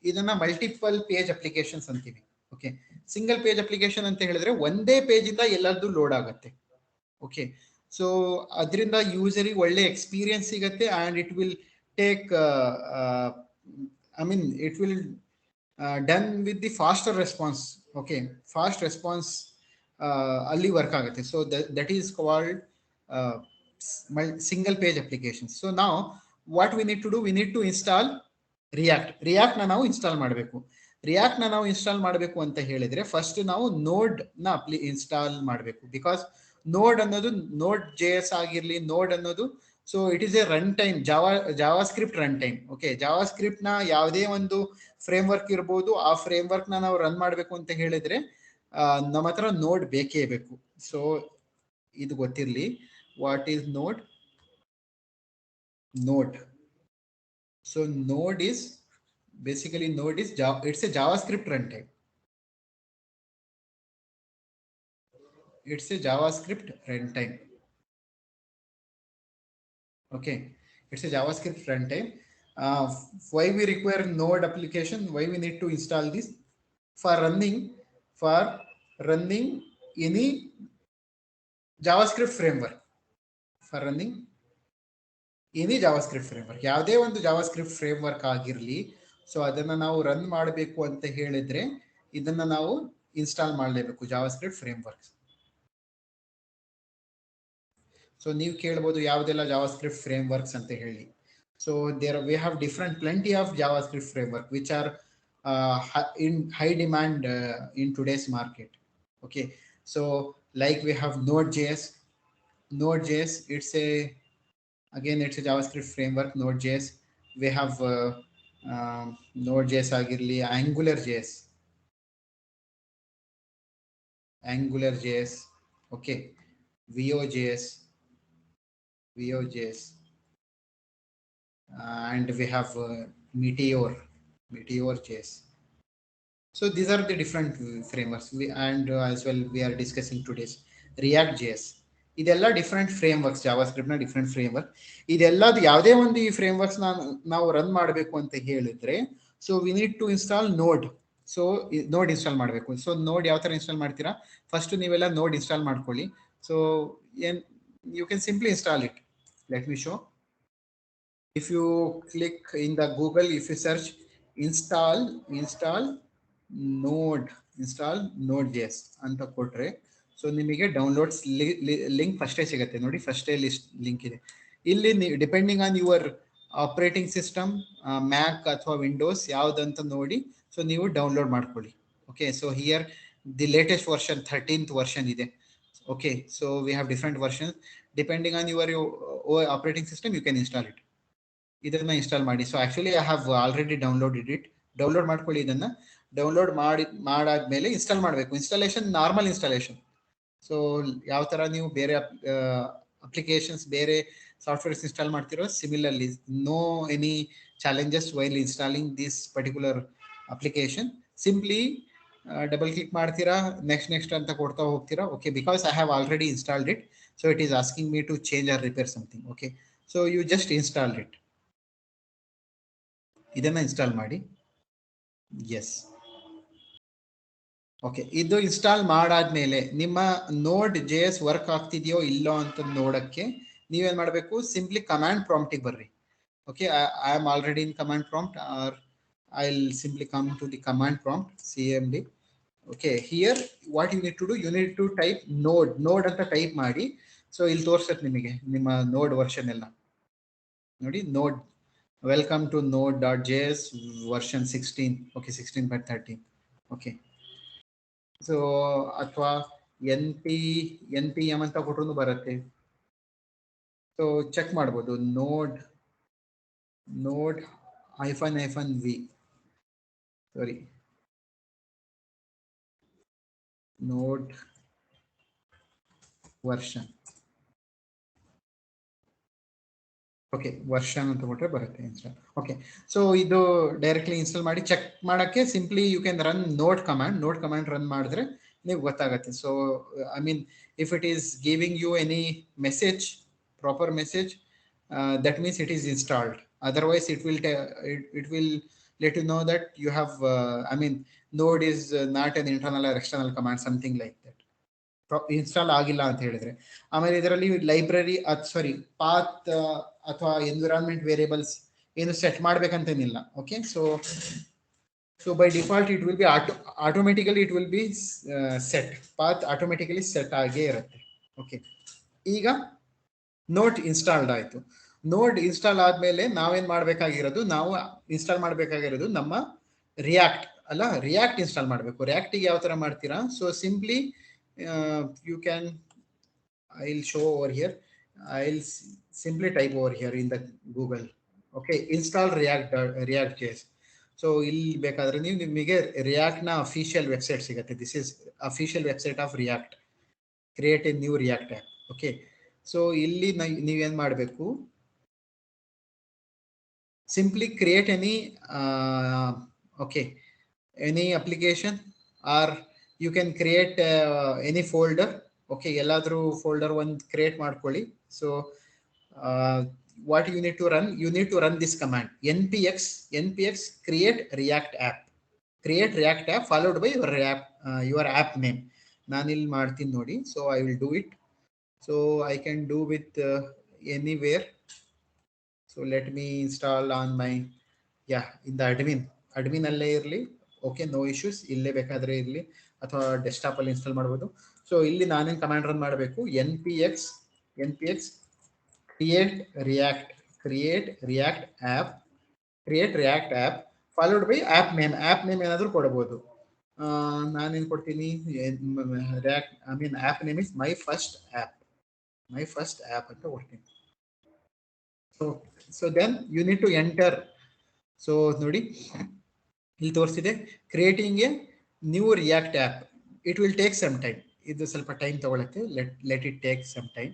Idanna multiple page applications antivi. Okay, single page application anta ಹೇಳಿದ್ರೆ ಒಂದೇ page ಇಂದ ಎಲ್ಲದೂ load ಆಗುತ್ತೆ. Okay, so ಅದರಿಂದ ಯೂಸರಿಗೆ ಒಳ್ಳೆ experience ಸಿಗುತ್ತೆ, and it will take it will done with the faster response. Okay, fast response ಅಲ್ಲಿ work ಆಗುತ್ತೆ. So that is called single page applications. So now what we need to do, we need to install React ನ ನಾವು install ಮಾಡಬೇಕು ಅಂತ ಹೇಳಿದ್ರೆ, first ನಾವು ನೋಡ್ ನ ಇನ್ಸ್ಟಾಲ್ ಮಾಡಬೇಕು. ಬಿಕಾಸ್ ನೋಡ್ ಅನ್ನೋದು Node.js ಆಗಿರ್ಲಿ, ನೋಡ್ ಅನ್ನೋದು, so it is A run time, JavaScript run time. Okay, JavaScript ನ ಯಾವುದೇ ಒಂದು ಫ್ರೇಮ್ ವರ್ಕ್ ಇರ್ಬೋದು, ಆ ಫ್ರೇಮ್ ವರ್ಕ್ ನ ನಾವು ರನ್ ಮಾಡಬೇಕು ಅಂತ ಹೇಳಿದ್ರೆ ನಮ್ಮ ಹತ್ರ ನೋಡ್ ಬೇಕೇ ಬೇಕು. ಸೊ ಇದು ಗೊತ್ತಿರಲಿ, ವಾಟ್ ಈಸ್ ನೋಡ್. So node is basically it's a JavaScript runtime. It's a JavaScript runtime. Okay, it's a JavaScript runtime. Why we require node application? Why we need to install this? For running any JavaScript framework. For running any JavaScript framework, ಯಾವುದೇ ಒಂದು JavaScript frame work ಆಗಿರಲಿ, so ಅದನ್ನ ನಾವು run ಮಾಡಬೇಕು ಅಂತ ಹೇಳಿದ್ರೆ ಇದನ್ನ ನಾವು ಇನ್ಸ್ಟಾಲ್ ಮಾಡಲೇಬೇಕು, ಜಾವಾಸ್ಕ್ರಿಪ್ಟ್ ಫ್ರೇಮ್ ವರ್ಕ್ಸ್. ಸೊ ನೀವು ಕೇಳಬಹುದು ಯಾವುದೆಲ್ಲ ಜಾವಾಸ್ಕ್ರಿಪ್ಟ್ ಫ್ರೇಮ್ ವರ್ಕ್ಸ್ ಅಂತ ಹೇಳಿ. So we have plenty of JavaScript framework which are in high demand in today's market. Okay, so like we have Node.js. It's a JavaScript framework, Node.js. We have Node.js agirli, AngularJS. Okay, Vue.js, and we have Meteor.js. So these are the different frameworks. And as well we are discussing today's React.js. ಇದೆಲ್ಲ different frameworks, JavaScript ನ different framework. ಇದೆಲ್ಲದು ಯಾವುದೇ ಒಂದು ಈ frameworks ನಾವು run ಮಾಡಬೇಕು ಅಂತ ಹೇಳಿದ್ರೆ, so we need to install node. So node install ಮಾಡಬೇಕು. ಸೊ ನೋಡ್ ಯಾವ ಥರ ಇನ್ಸ್ಟಾಲ್ ಮಾಡ್ತೀರಾ, ಫಸ್ಟ್ ನೀವೆಲ್ಲ ನೋಡ್ ಇನ್ಸ್ಟಾಲ್ ಮಾಡ್ಕೊಳ್ಳಿ. So and you can simply install it. Let me show. If you click in the Google, if you search install node.js ಅಂತ ಕೊಟ್ರೆ so ನಿಮಗೆ ಡೌನ್ಲೋಡ್ಸ್ ಲಿಂಕ್ ಫಸ್ಟೇ ಸಿಗುತ್ತೆ ನೋಡಿ, ಫಸ್ಟೇ ಲಿಂಕ್ ಇದೆ ಇಲ್ಲಿ. Depending on your operating system, Mac ಅಥವಾ ವಿಂಡೋಸ್ ಯಾವುದಂತ ನೋಡಿ ಸೊ ನೀವು ಡೌನ್ಲೋಡ್ ಮಾಡ್ಕೊಳ್ಳಿ. Okay, so here the latest version 13th version ಇದೆ. Okay, so we have different version. Depending on your operating system you can install it. ಇದನ್ನ install ಮಾಡಿ. So actually I have already downloaded it. Download ಮಾಡ್ಕೊಳ್ಳಿ. ಇದನ್ನ download ಮಾಡಾದ್ಮೇಲೆ install ಮಾಡಬೇಕು. Installation normal installation. So ಯಾವ ತರ ನೀವು ಬೇರೆ ಅಪ್ಲಿಕೇಶನ್ಸ್, ಬೇರೆ ಸಾಫ್ಟ್ವೇರ್ಸ್ ಇನ್ಸ್ಟಾಲ್ ಮಾಡ್ತಿರೋ similarly, no any challenges while installing this particular application. Simply double click ಮಾಡ್ತೀರಾ, ನೆಕ್ಸ್ಟ್ ಅಂತ ಕೊಡ್ತಾ ಹೋಗ್ತೀರಾ. Okay, because I have already installed it, so it is asking me to change or repair something. Okay, so you just install it. ಇದನ್ನ install ಮಾಡಿ. Yes, okay. ಇದು install ಮಾಡಾದ್ಮೇಲೆ ನಿಮ್ಮ ನೋಡ್ JS ವರ್ಕ್ ಆಗ್ತಿದೆಯೋ ಇಲ್ಲೋ ಅಂತ ನೋಡಕ್ಕೆ ನೀವೇನ್ ಮಾಡಬೇಕು, ಸಿಂಪ್ಲಿ ಕಮಾಂಡ್ ಪ್ರಾಂಪ್ಟಿಗೆ ಬರ್ರಿ. Okay, I am already in command prompt, or I will simply come to the command prompt CMD. Okay, here what you need to do, you need to type node ಅಂತ type ಮಾಡಿ. So ಇಲ್ಲಿ ತೋರ್ಸತ್ತೆ ನಿಮಗೆ ನಿಮ್ಮ ನೋಡ್ version ಎಲ್ಲ ನೋಡಿ. Node welcome to node.js version 16. Okay, 16/13. Okay, so ಅಥವಾ npm ಅಂತ ಕೊಟ್ಟರು ಬರುತ್ತೆ. ಸೊ ಚೆಕ್ ಮಾಡ್ಬೋದು. ನೋಡ್ -v ಸಾರಿ, ನೋಡ್ ವರ್ಷನ್. ಓಕೆ, ವರ್ಷನ್ ಅಂತ ಕೊಟ್ಟರೆ ಬರುತ್ತೆ ಇನ್ಸ್ಟಾಲ್. ಓಕೆ, ಸೊ ಇದು ಡೈರೆಕ್ಟ್ಲಿ ಇನ್ಸ್ಟಾಲ್ ಮಾಡಿ. ಚೆಕ್ ಮಾಡೋಕ್ಕೆ simply you can run node command run ಮಾಡಿದ್ರೆ ನೀವು ಗೊತ್ತಾಗುತ್ತೆ. So I mean if it is giving you any message, proper message, that means it is installed. Otherwise it will let you know that you have I mean node is not an internal or external command, something like that. Install ಆಗಿಲ್ಲ ಅಂತ ಹೇಳಿದ್ರೆ. ಆಮೇಲೆ ಇದರಲ್ಲಿ library sorry path ಅಥವಾ environment variables ಏನು set ಮಾಡ್ಬೇಕಂತೇನಿಲ್ಲ. Okay, so by default it will be automatically it will be set, path automatically set ಆಗೇ ಇರುತ್ತೆ. ಓಕೆ, ಈಗ ನೋಡ್ ಇನ್ಸ್ಟಾಲ್ಡ್ ಆಯಿತು. ನೋಡ್ ಇನ್ಸ್ಟಾಲ್ ಆದಮೇಲೆ ನಾವೇನು ಮಾಡಬೇಕಾಗಿರೋದು, ನಾವು ಇನ್ಸ್ಟಾಲ್ ಮಾಡಬೇಕಾಗಿರೋದು ನಮ್ಮ ರಿಯಾಕ್ಟ್ ಇನ್ಸ್ಟಾಲ್ ಮಾಡಬೇಕು. ರಿಯಾಕ್ಟಿಗೆ ಯಾವ ಥರ ಮಾಡ್ತೀರಾ, so simply you can, I'll show over here. I'll simply type over here in the Google. Okay, install React.js. So ಇಲ್ಲಿ ಬೇಕಾದ್ರೆ ನಿಮಗೆ ರಿಯಾಕ್ಟ್ನ ಅಫಿಷಿಯಲ್ ವೆಬ್ಸೈಟ್ ಸಿಗುತ್ತೆ. This is official website of react. Create A new React app. Okay, so ಇಲ್ಲಿ ನೀವೇನು ಮಾಡಬೇಕು, simply create any any application, or you can create any folder. Okay, ಎಲ್ಲಾದರೂ folder ಒಂದು create ಮಾಡ್ಕೊಳ್ಳಿ. So what you need to run this command, npx create react app followed by your app name. ನಾನು ಇಲ್ಲಿ ಮಾಡ್ತೀನಿ ನೋಡಿ. So I will do it. So I can do with anywhere. So let me install on my in the admin ಅಲ್ಲೇ ಇರಲಿ. Okay, no issues. ಇಲ್ಲೇ ಬೇಕಾದರೆ ಇರಲಿ ಅಥವಾ ಡೆಸ್ಕ್ಟಾಪಲ್ಲಿ ಇನ್ಸ್ಟಾಲ್ ಮಾಡ್ಬೋದು. ಸೊ ಇಲ್ಲಿ ನಾನೇನು ಕಮಾಂಡ್ ರನ್ ಮಾಡಬೇಕು, npx create react app followed by app name ಏನಾದರೂ ಕೊಡ್ಬೋದು. ನಾನೇನು ಕೊಡ್ತೀನಿ, app name is my first app ಅಂತ ಕೊಡ್ತೀನಿ. So then you need to enter. So ನೋಡಿ ಇಲ್ಲಿ ತೋರಿಸಿದೆ, creating a new React app. It will take some time. ಇದು ಸ್ವಲ್ಪ ಟೈಮ್ ತಗೊಳುತ್ತೆ. Let it take some time.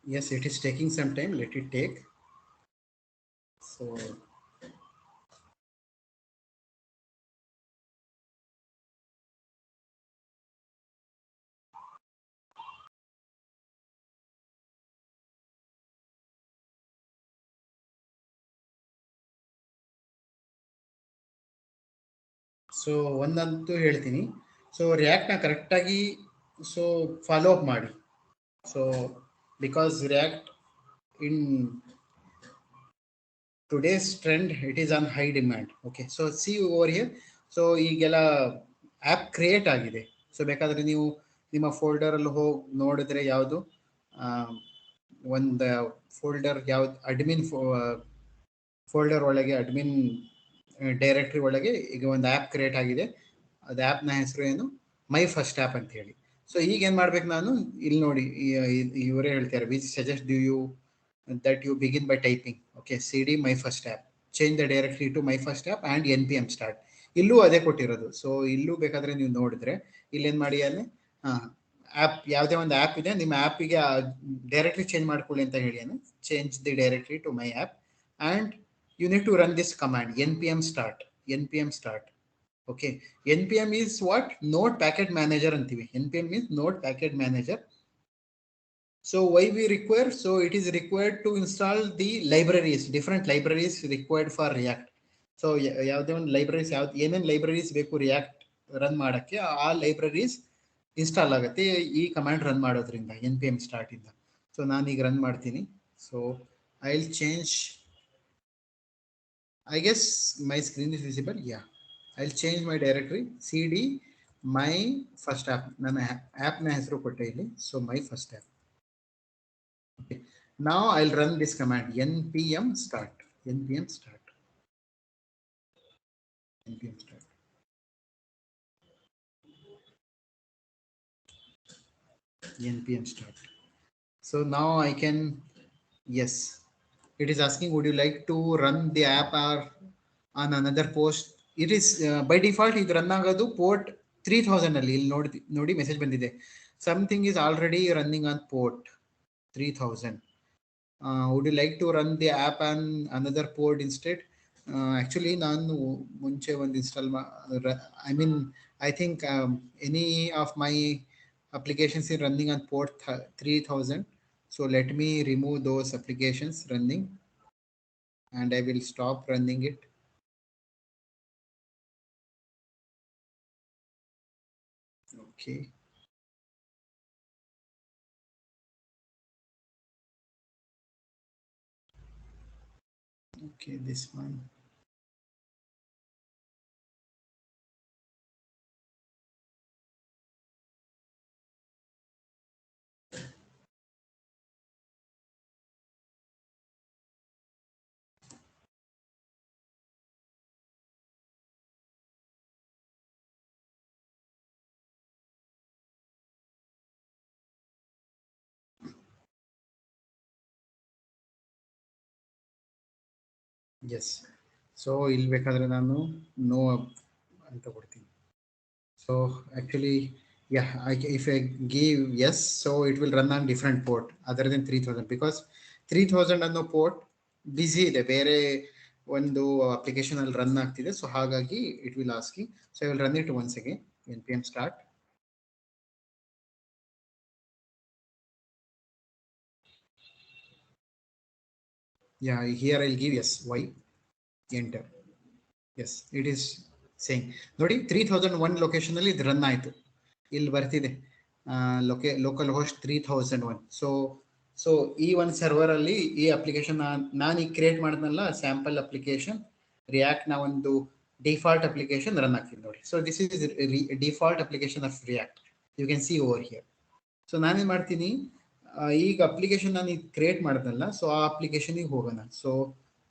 Yes, it is taking some time. Let it take. So so ಒಂದಂತೂ ಹೇಳ್ತೀನಿ. So ರಿಯಾಕ್ಟ್ನ ಕರೆಕ್ಟಾಗಿ so follow up ಮಾಡಿ. So because react in today's trend, it is on high demand. Okay, so see over here. So ಈಗೆಲ್ಲ app create ಆಗಿದೆ. So ಬೇಕಾದರೆ ನೀವು ನಿಮ್ಮ ಫೋಲ್ಡರಲ್ಲಿ ಹೋಗಿ ನೋಡಿದ್ರೆ ಯಾವುದು ಒಂದು ಫೋಲ್ಡರ್ ಯಾವ್ದು ಅಡ್ಮಿನ್ ಫೋಲ್ಡರ್ ಒಳಗೆ ಅಡ್ಮಿನ್ ಡೈರೆಕ್ಟ್ರಿ ಒಳಗೆ ಈಗ ಒಂದು ಆ್ಯಪ್ ಕ್ರಿಯೇಟ್ ಆಗಿದೆ. ಅದು ಆ್ಯಪ್ನ ಹೆಸರು ಏನು, ಮೈ ಫಸ್ಟ್ ಆ್ಯಪ್ ಅಂತ ಹೇಳಿ. ಸೊ ಈಗ ಏನು ಮಾಡ್ಬೇಕು ನಾನು, ಇಲ್ಲಿ ನೋಡಿ ಇವರೇ ಹೇಳ್ತಾರೆ, which suggest due you that you begin by typing. Okay, cd my first app, change the directory to my first app and npm start. ಇಲ್ಲೂ ಅದೇ ಕೊಟ್ಟಿರೋದು. ಸೊ ಇಲ್ಲೂ ಬೇಕಾದ್ರೆ ನೀವು ನೋಡಿದ್ರೆ ಇಲ್ಲಿ ಏನು ಮಾಡಿ ಅಲ್ಲಿ ಆ್ಯಪ್ ಯಾವುದೇ ಒಂದು ಆ್ಯಪ್ ಇದೆ, ನಿಮ್ಮ ಆ್ಯಪಿಗೆ ಡೈರೆಕ್ಟ್ರಿ ಚೇಂಜ್ ಮಾಡ್ಕೊಳ್ಳಿ ಅಂತ ಹೇಳಿ change the directory to my app and you need to run this command npm start. Okay, npm is what, node packet manager ಅಂತೀವಿ. npm means node packet manager. So why we require? So it is required to install the libraries, different libraries required for React. So ಯಾವುದೇ ಒಂದು libraries ಏನೇನು libraries ಬೇಕು react run ಮಾಡೋಕ್ಕೆ, ಆ libraries install ಆಗುತ್ತೆ ಈ command run ಮಾಡೋದ್ರಿಂದ npm start ಇಂದ. ಸೊ ನಾನೀಗ ರನ್ ಮಾಡ್ತೀನಿ. So I will change, I guess my screen is visible. Yeah, I will change my directory cd my first app. ನನ್ನ ಆ್ಯಪ್ನ ಹೆಸರು ಕೊಟ್ಟೆ ಇಲ್ಲಿ. So my first app. Okay. Now I'll run this command npm start. npm start. npm start. npm start. So now I can, yes, it is asking would you like to run the app or on another post. It is by default ಇದು run ಆಗೋದು port 3000 ಅಲ್ಲಿ. ಇಲ್ಲಿ ನೋಡಿ message ಬಂದಿದೆ, something is already running on port 3000. Would you like to run the app on another port instead? Actually ನಾನು ಮುಂಚೆ ಒಂದು install I mean I think any of my applications is running on port 3000. So let me remove those applications running and I will stop running it. Okay. Okay, this one. Yes. So ಇಲ್ಲಿ ಬೇಕಾದ್ರೆ ನಾನು no ಅಂತ ಕೊಡ್ತೀನಿ. So actually, yeah, if I give yes, so it will run on different port other than 3000 because 3000 ಅನ್ನೋ port busy ಇದೆ, ಬೇರೆ ಒಂದು application ಅಲ್ಲಿ ರನ್ ಆಗ್ತಿದೆ. ಸೊ ಹಾಗಾಗಿ it will asking. So I will run it once again. npm start. Yeah, here I'll give yes, y, enter. Yes, it is saying ನೋಡಿ 3001 location ಅಲ್ಲಿ ಇದು ರನ್ ಆಯ್ತು. ಇಲ್ಲಿ ಬರ್ತಿದೆ ಲೋಕಲ್ ಹೋಸ್ಟ್ 3001. ಸೊ ಈ ಒಂದು ಸರ್ವರ್ ಅಲ್ಲಿ ಈ ಅಪ್ಲಿಕೇಶನ್ ನಾನು ಈಗ ಕ್ರಿಯೇಟ್ ಮಾಡಿದ್ನಲ್ಲ ಸ್ಯಾಂಪಲ್ ಅಪ್ಲಿಕೇಶನ್, ರಿಯಾಕ್ಟ್ ನ ಒಂದು ಡಿಫಾಲ್ಟ್ ಅಪ್ಲಿಕೇಶನ್ ರನ್ ಆಗ್ತಿದೆ ನೋಡಿ. So this is default application of React, you can see over here. So ನಾನೇನು ಮಾಡ್ತೀನಿ, ಈಗ ಅಪ್ಲಿಕೇಶನ್ ನಾನು ಈಗ ಕ್ರಿಯೇಟ್ ಮಾಡಿದ್ನಲ್ಲ, ಸೊ ಆ ಅಪ್ಲಿಕೇಶನ್ಗೆ ಹೋಗೋಣ. So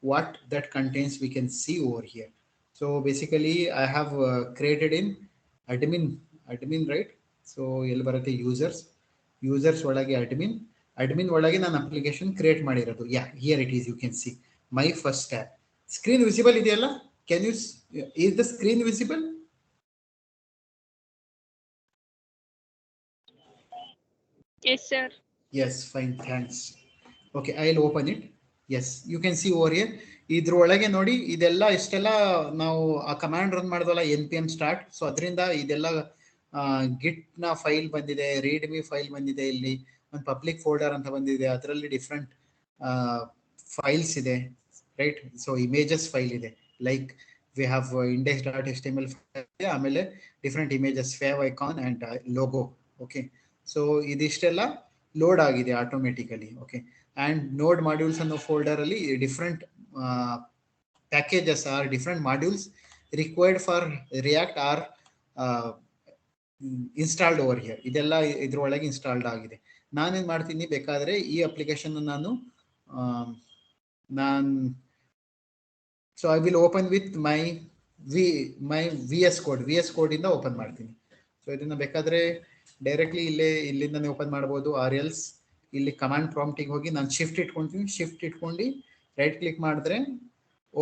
what that contains we can see over here. So basically I have created in admin right. So ಎಲ್ಲಿ ಬರುತ್ತೆ ಯೂಸರ್ಸ್ ಒಳಗೆ ಅಡ್ಮಿನ್ ಒಳಗೆ ನಾನು ಅಪ್ಲಿಕೇಶನ್ ಕ್ರಿಯೇಟ್ ಮಾಡಿರೋದು. Yeah, here it is, you can see my first app. Screen visible ಇದೆಯಲ್ಲ? Can you, is the screen visible? Yes, sir. Yes, fine, thanks. Okay, I'll open it. Yes, you can see over here. ಇದ್ರೊಳಗೆ ನೋಡಿ ಇದೆಲ್ಲ ಇಷ್ಟೆಲ್ಲ ನಾವು ಆ command run ಮಾಡಿದ್ವಲ್ಲ npm start. So ಅದರಿಂದ ಇದೆಲ್ಲ ಗಿಟ್ ನ ಫೈಲ್ ಬಂದಿದೆ, ರೀಡ್ ಮಿ ಫೈಲ್ ಬಂದಿದೆ, ಇಲ್ಲಿ ಒಂದು ಪಬ್ಲಿಕ್ ಫೋಲ್ಡರ್ ಅಂತ ಬಂದಿದೆ, ಅದರಲ್ಲಿ ಡಿಫ್ರೆಂಟ್ ಫೈಲ್ಸ್ ಇದೆ, ರೈಟ್. ಸೊ ಇಮೇಜಸ್ ಫೈಲ್ ಇದೆ, like we have index.html file, ಆಮೇಲೆ different images, favicon and logo. Okay, so ಇದಿಷ್ಟೆಲ್ಲ ಲೋಡ್ ಆಗಿದೆ automatically. Okay, and node modules ಅನ್ನೋ ಫೋಲ್ಡರ್ ಅಲ್ಲಿ different packages are different modules required for React are installed over here. ಇದೆಲ್ಲ ಇದ್ರೊಳಗೆ installed ಆಗಿದೆ. ನಾನೇನ್ ಮಾಡ್ತೀನಿ ಬೇಕಾದ್ರೆ ಈ ಅಪ್ಲಿಕೇಶನ್ ನಾನು so I will open with my VS code ಇಂದ ಓಪನ್ ಮಾಡ್ತೀನಿ. ಸೊ ಇದನ್ನ ಬೇಕಾದ್ರೆ ಡೈರೆಕ್ಟ್ಲಿ ಇಲ್ಲಿಂದಾನೇ ಓಪನ್ ಮಾಡ್ಬೋದು, ಆರ್ ಎಲ್ಸ್ ಇಲ್ಲಿ ಕಮಾಂಡ್ ಪ್ರಾಂಪ್ಟಿಗೆ ಹೋಗಿ ನಾನು ಶಿಫ್ಟ್ ಇಟ್ಕೊಂತೀನಿ. ಶಿಫ್ಟ್ ಇಟ್ಕೊಂಡು ರೈಟ್ ಕ್ಲಿಕ್ ಮಾಡಿದ್ರೆ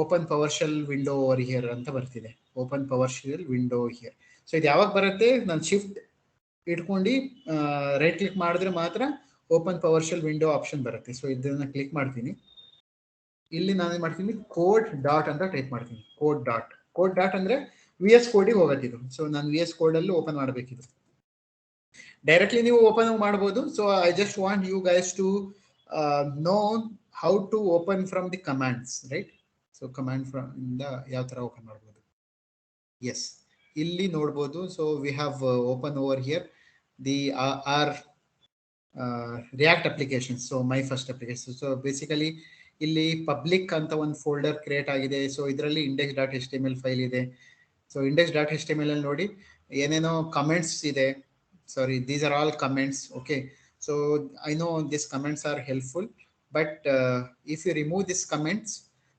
open PowerShell window over here ಅಂತ ಬರ್ತಿದೆ, open PowerShell window here. So ಇದು ಯಾವಾಗ ಬರುತ್ತೆ, ನಾನು ಶಿಫ್ಟ್ ಇಟ್ಕೊಂಡು ರೈಟ್ ಕ್ಲಿಕ್ ಮಾಡಿದ್ರೆ ಮಾತ್ರ open PowerShell window option ಬರುತ್ತೆ. ಸೊ ಇದನ್ನ ಕ್ಲಿಕ್ ಮಾಡ್ತೀನಿ. ಇಲ್ಲಿ ನಾನೇನ್ ಮಾಡ್ತೀನಿ, ಕೋಡ್ ಡಾಟ್ ಅಂತ ಟೈಪ್ ಮಾಡ್ತೀನಿ. ಕೋಡ್ ಡಾಟ್ ಅಂದ್ರೆ VS ಕೋಡಿಗೆ ಹೋಗತ್ತಿದು. ಸೊ ನಾನು VS ಕೋಡ್ ಅಲ್ಲಿ ಓಪನ್ ಮಾಡಬೇಕಿದು. ಡೈರೆಕ್ಟ್ಲಿ ನೀವು ಓಪನ್ ಮಾಡಬಹುದು. So I just want you guys to know how to open from the commands, right. So command from ಇಂದ ಯಾವ ತರ ಓಪನ್ ಮಾಡಬಹುದು. ಎಸ್, ಇಲ್ಲಿ ನೋಡಬಹುದು. So we have open over here the our React application. So my first application. So basically ಇಲ್ಲಿ public ಅಂತ ಒಂದು folder create ಆಗಿದೆ. ಸೊ ಇದರಲ್ಲಿ index.html ಫೈಲ್ ಇದೆ. ಸೊ index.html ಅಲ್ಲಿ ನೋಡಿ ಏನೇನೋ ಕಮೆಂಟ್ಸ್ ಇದೆ. Sorry, these are all comments. Okay, so I know these comments are helpful, but if you remove these comments,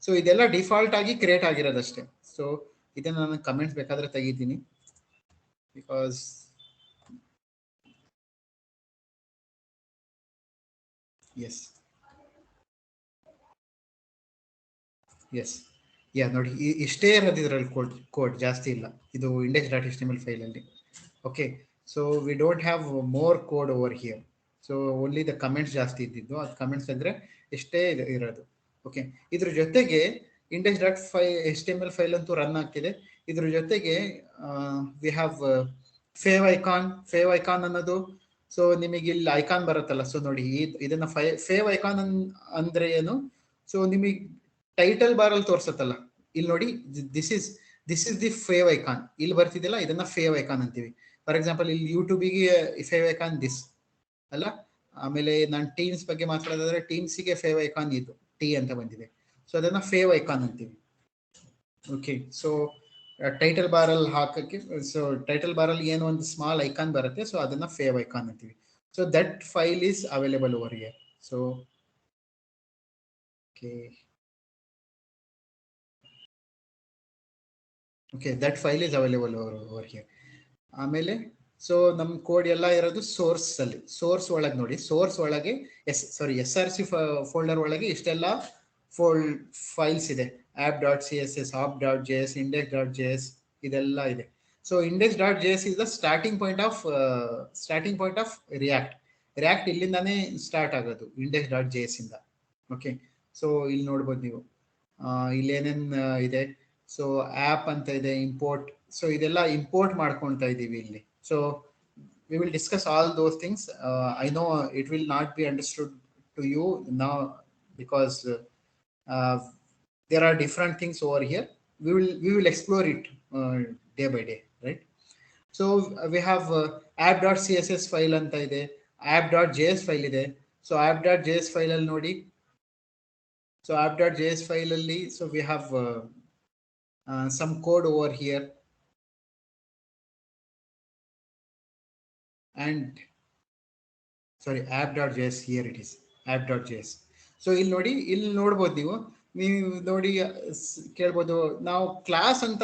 so ಇದೆಲ್ಲ ಡಿಫಾಲ್ಟ್ ಆಗಿ ಕ್ರಿಯೇಟ್ ಆಗಿರೋದಷ್ಟೇ. ಸೊ ಇದನ್ನ ನಾನು ಕಮೆಂಟ್ಸ್ ಬೇಕಾದ್ರೆ ತೆಗಿತೀನಿ, ಬಿಕಾಸ್ ಎಸ್ ನೋಡಿ ಇಷ್ಟೇ ಇರೋದು ಇದರಲ್ಲಿ ಕೋಡ್ ಜಾಸ್ತಿ ಇಲ್ಲ, ಇದು index.html ಫೈಲ್ ಅಲ್ಲಿ. Okay, so we don't have more code over here. So only the comments ಜಾಸ್ತಿ ಇದ್ದಿದ್ದು, ಅದು ಕಮೆಂಟ್ಸ್ ಅಂದ್ರೆ ಇಷ್ಟೇ ಇರೋದು. ಓಕೆ, ಇದ್ರ ಜೊತೆಗೆ index.html ಫೈಲ್ ಅಂತೂ ರನ್ ಆಗ್ತಿದೆ. ಇದ್ರ ಜೊತೆಗೆ ವಿ ಹ್ಯಾವ್ ಫೇವ್ ಐಕಾನ್ ಅನ್ನೋದು. ಸೊ ನಿಮಗೆ ಇಲ್ಲಿ ಐಕಾನ್ ಬರುತ್ತಲ್ಲ, ಸೊ ನೋಡಿ ಇದನ್ನ ಫೇವ್ ಐಕಾನ್ ಅಂದ್ರೆ ಏನು, ಸೊ ನಿಮಗೆ ಟೈಟಲ್ ಬಾರ್ ಅಲ್ಲಿ ತೋರ್ಸತ್ತಲ್ಲ, ಇಲ್ಲಿ ನೋಡಿ ದಿಸ್ ಇಸ್ ದಿ ಫೇವ್ ಐಕಾನ್ ಇಲ್ಲಿ ಬರ್ತಿದಿಲ್ಲ, ಇದನ್ನ ಫೇವ್ ಐಕಾನ್ ಅಂತೀವಿ. ಫಾರ್ ಎಕ್ಸಾಂಪಲ್ ಇಲ್ಲಿ ಯೂಟ್ಯೂಬಿಗೆ ಫೇವ್ ಐಕಾನ್ ದಿಸ್ ಅಲ್ಲ. ಆಮೇಲೆ ನಾನು ಟೀಮ್ಸ್ ಬಗ್ಗೆ ಮಾತಾಡೋದಾದ್ರೆ ಟೀಮ್ಸಿಗೆ ಫೇವ್ ಐಕಾನ್ ಇದು ಟಿ ಅಂತ ಬಂದಿದೆ. ಸೊ ಅದನ್ನ ಫೇವ್ ಐಕಾನ್ ಅಂತೀವಿ. ಓಕೆ, ಸೊ ಟೈಟಲ್ ಬಾರ್ ಅಲ್ಲಿ ಹಾಕಕ್ಕೆ, ಸೊ ಟೈಟಲ್ ಬಾರ್ ಅಲ್ಲಿ ಏನೋ ಒಂದು ಸ್ಮಾಲ್ ಐಕಾನ್ ಬರುತ್ತೆ, ಸೊ ಅದನ್ನ ಫೇವ್ ಐಕಾನ್ ಅಂತೀವಿ. So that file is available over here. So okay, that file is available over here. ಆಮೇಲೆ ಸೊ ನಮ್ ಕೋಡ್ ಎಲ್ಲ ಇರೋದು ಸೋರ್ಸ್ ಅಲ್ಲಿ. ಸೋರ್ಸ್ ಒಳಗೆ ನೋಡಿ, ಸೋರ್ಸ್ ಒಳಗೆ SRC ಫೋಲ್ಡರ್ ಒಳಗೆ ಇಷ್ಟೆಲ್ಲ ಫೈಲ್ಸ್ ಇದೆ. app.css, op.js, index.js ಇದೆಲ್ಲ ಇದೆ. So index.js is the starting point of React ಇಲ್ಲಿಂದಾನೇ ಸ್ಟಾರ್ಟ್ ಆಗೋದು, index.js ಇಂದ. ಓಕೆ, ಸೊ ಇಲ್ಲಿ ನೋಡ್ಬೋದು ನೀವು ಇಲ್ಲಿ ಏನೇನ್ ಇದೆ. ಸೊ ಆಪ್ ಅಂತ ಇದೆ, ಇಂಪೋರ್ಟ್. ಸೊ ಇದೆಲ್ಲ ಇಂಪೋರ್ಟ್ ಮಾಡ್ಕೊಳ್ತಾ ಇದೀವಿ ಇಲ್ಲಿ. So we will discuss all those things. I know it will not be understood to you now because there are different things over here. We will explore it day by day, right? So we have app.css file anta ide, app.js file ide. So app.js file alli nodi, so app.js file alli, so we have some code over here, and sorry, app.js, here it is, app.js. So ಇಲ್ಲಿ ನೋಡಿ, ಇಲ್ಲಿ ನೋಡ್ಬೋದು ನೀವು ನೋಡಿ ಕೇಳ್ಬೋದು, ನಾವು class ಅಂತ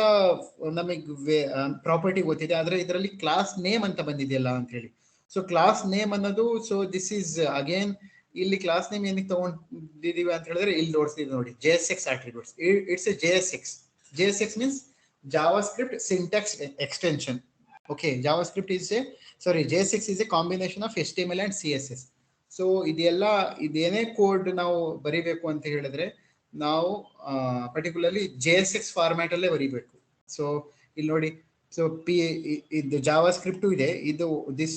ನಮಗೆ ಪ್ರಾಪರ್ಟಿ ಗೊತ್ತಿದೆ, ಆದ್ರೆ ಇದರಲ್ಲಿ ಕ್ಲಾಸ್ ನೇಮ್ ಅಂತ ಬಂದಿದೆಯಲ್ಲ ಅಂತ ಹೇಳಿ. ಸೊ ಕ್ಲಾಸ್ ನೇಮ್ ಅನ್ನೋದು, ಸೊ ದಿಸ್ ಈಸ್ ಅಗೇನ್ ಇಲ್ಲಿ ಕ್ಲಾಸ್ ನೇಮ್ ಏನಕ್ಕೆ ತಗೊಂಡಿದೀವಿ ಅಂತ ಹೇಳಿದ್ರೆ ಇಲ್ಲಿ ನೋಡ್ತಿದ್ದೀವಿ ನೋಡಿ, JSX attributes. It's a JSX means JavaScript syntax extension. Okay, JavaScript is JSX is a combination of HTML and CSS. So ಇದೆಲ್ಲ ಇದೇನೇ ಕೋಡ್ ನಾವು ಬರಿಬೇಕು ಅಂತ ಹೇಳಿದ್ರೆ ನಾವು ಪರ್ಟಿಕ್ಯುಲರ್ಲಿ JSX ಫಾರ್ಮ್ಯಾಟ್ ಅಲ್ಲೇ ಬರಿಬೇಕು. ಸೊ ಇಲ್ಲಿ ನೋಡಿ, ಸೊ ಇದು ಜಾವಾ ಸ್ಕ್ರಿಪ್ಟ್ ಇದೆ, ಇದು this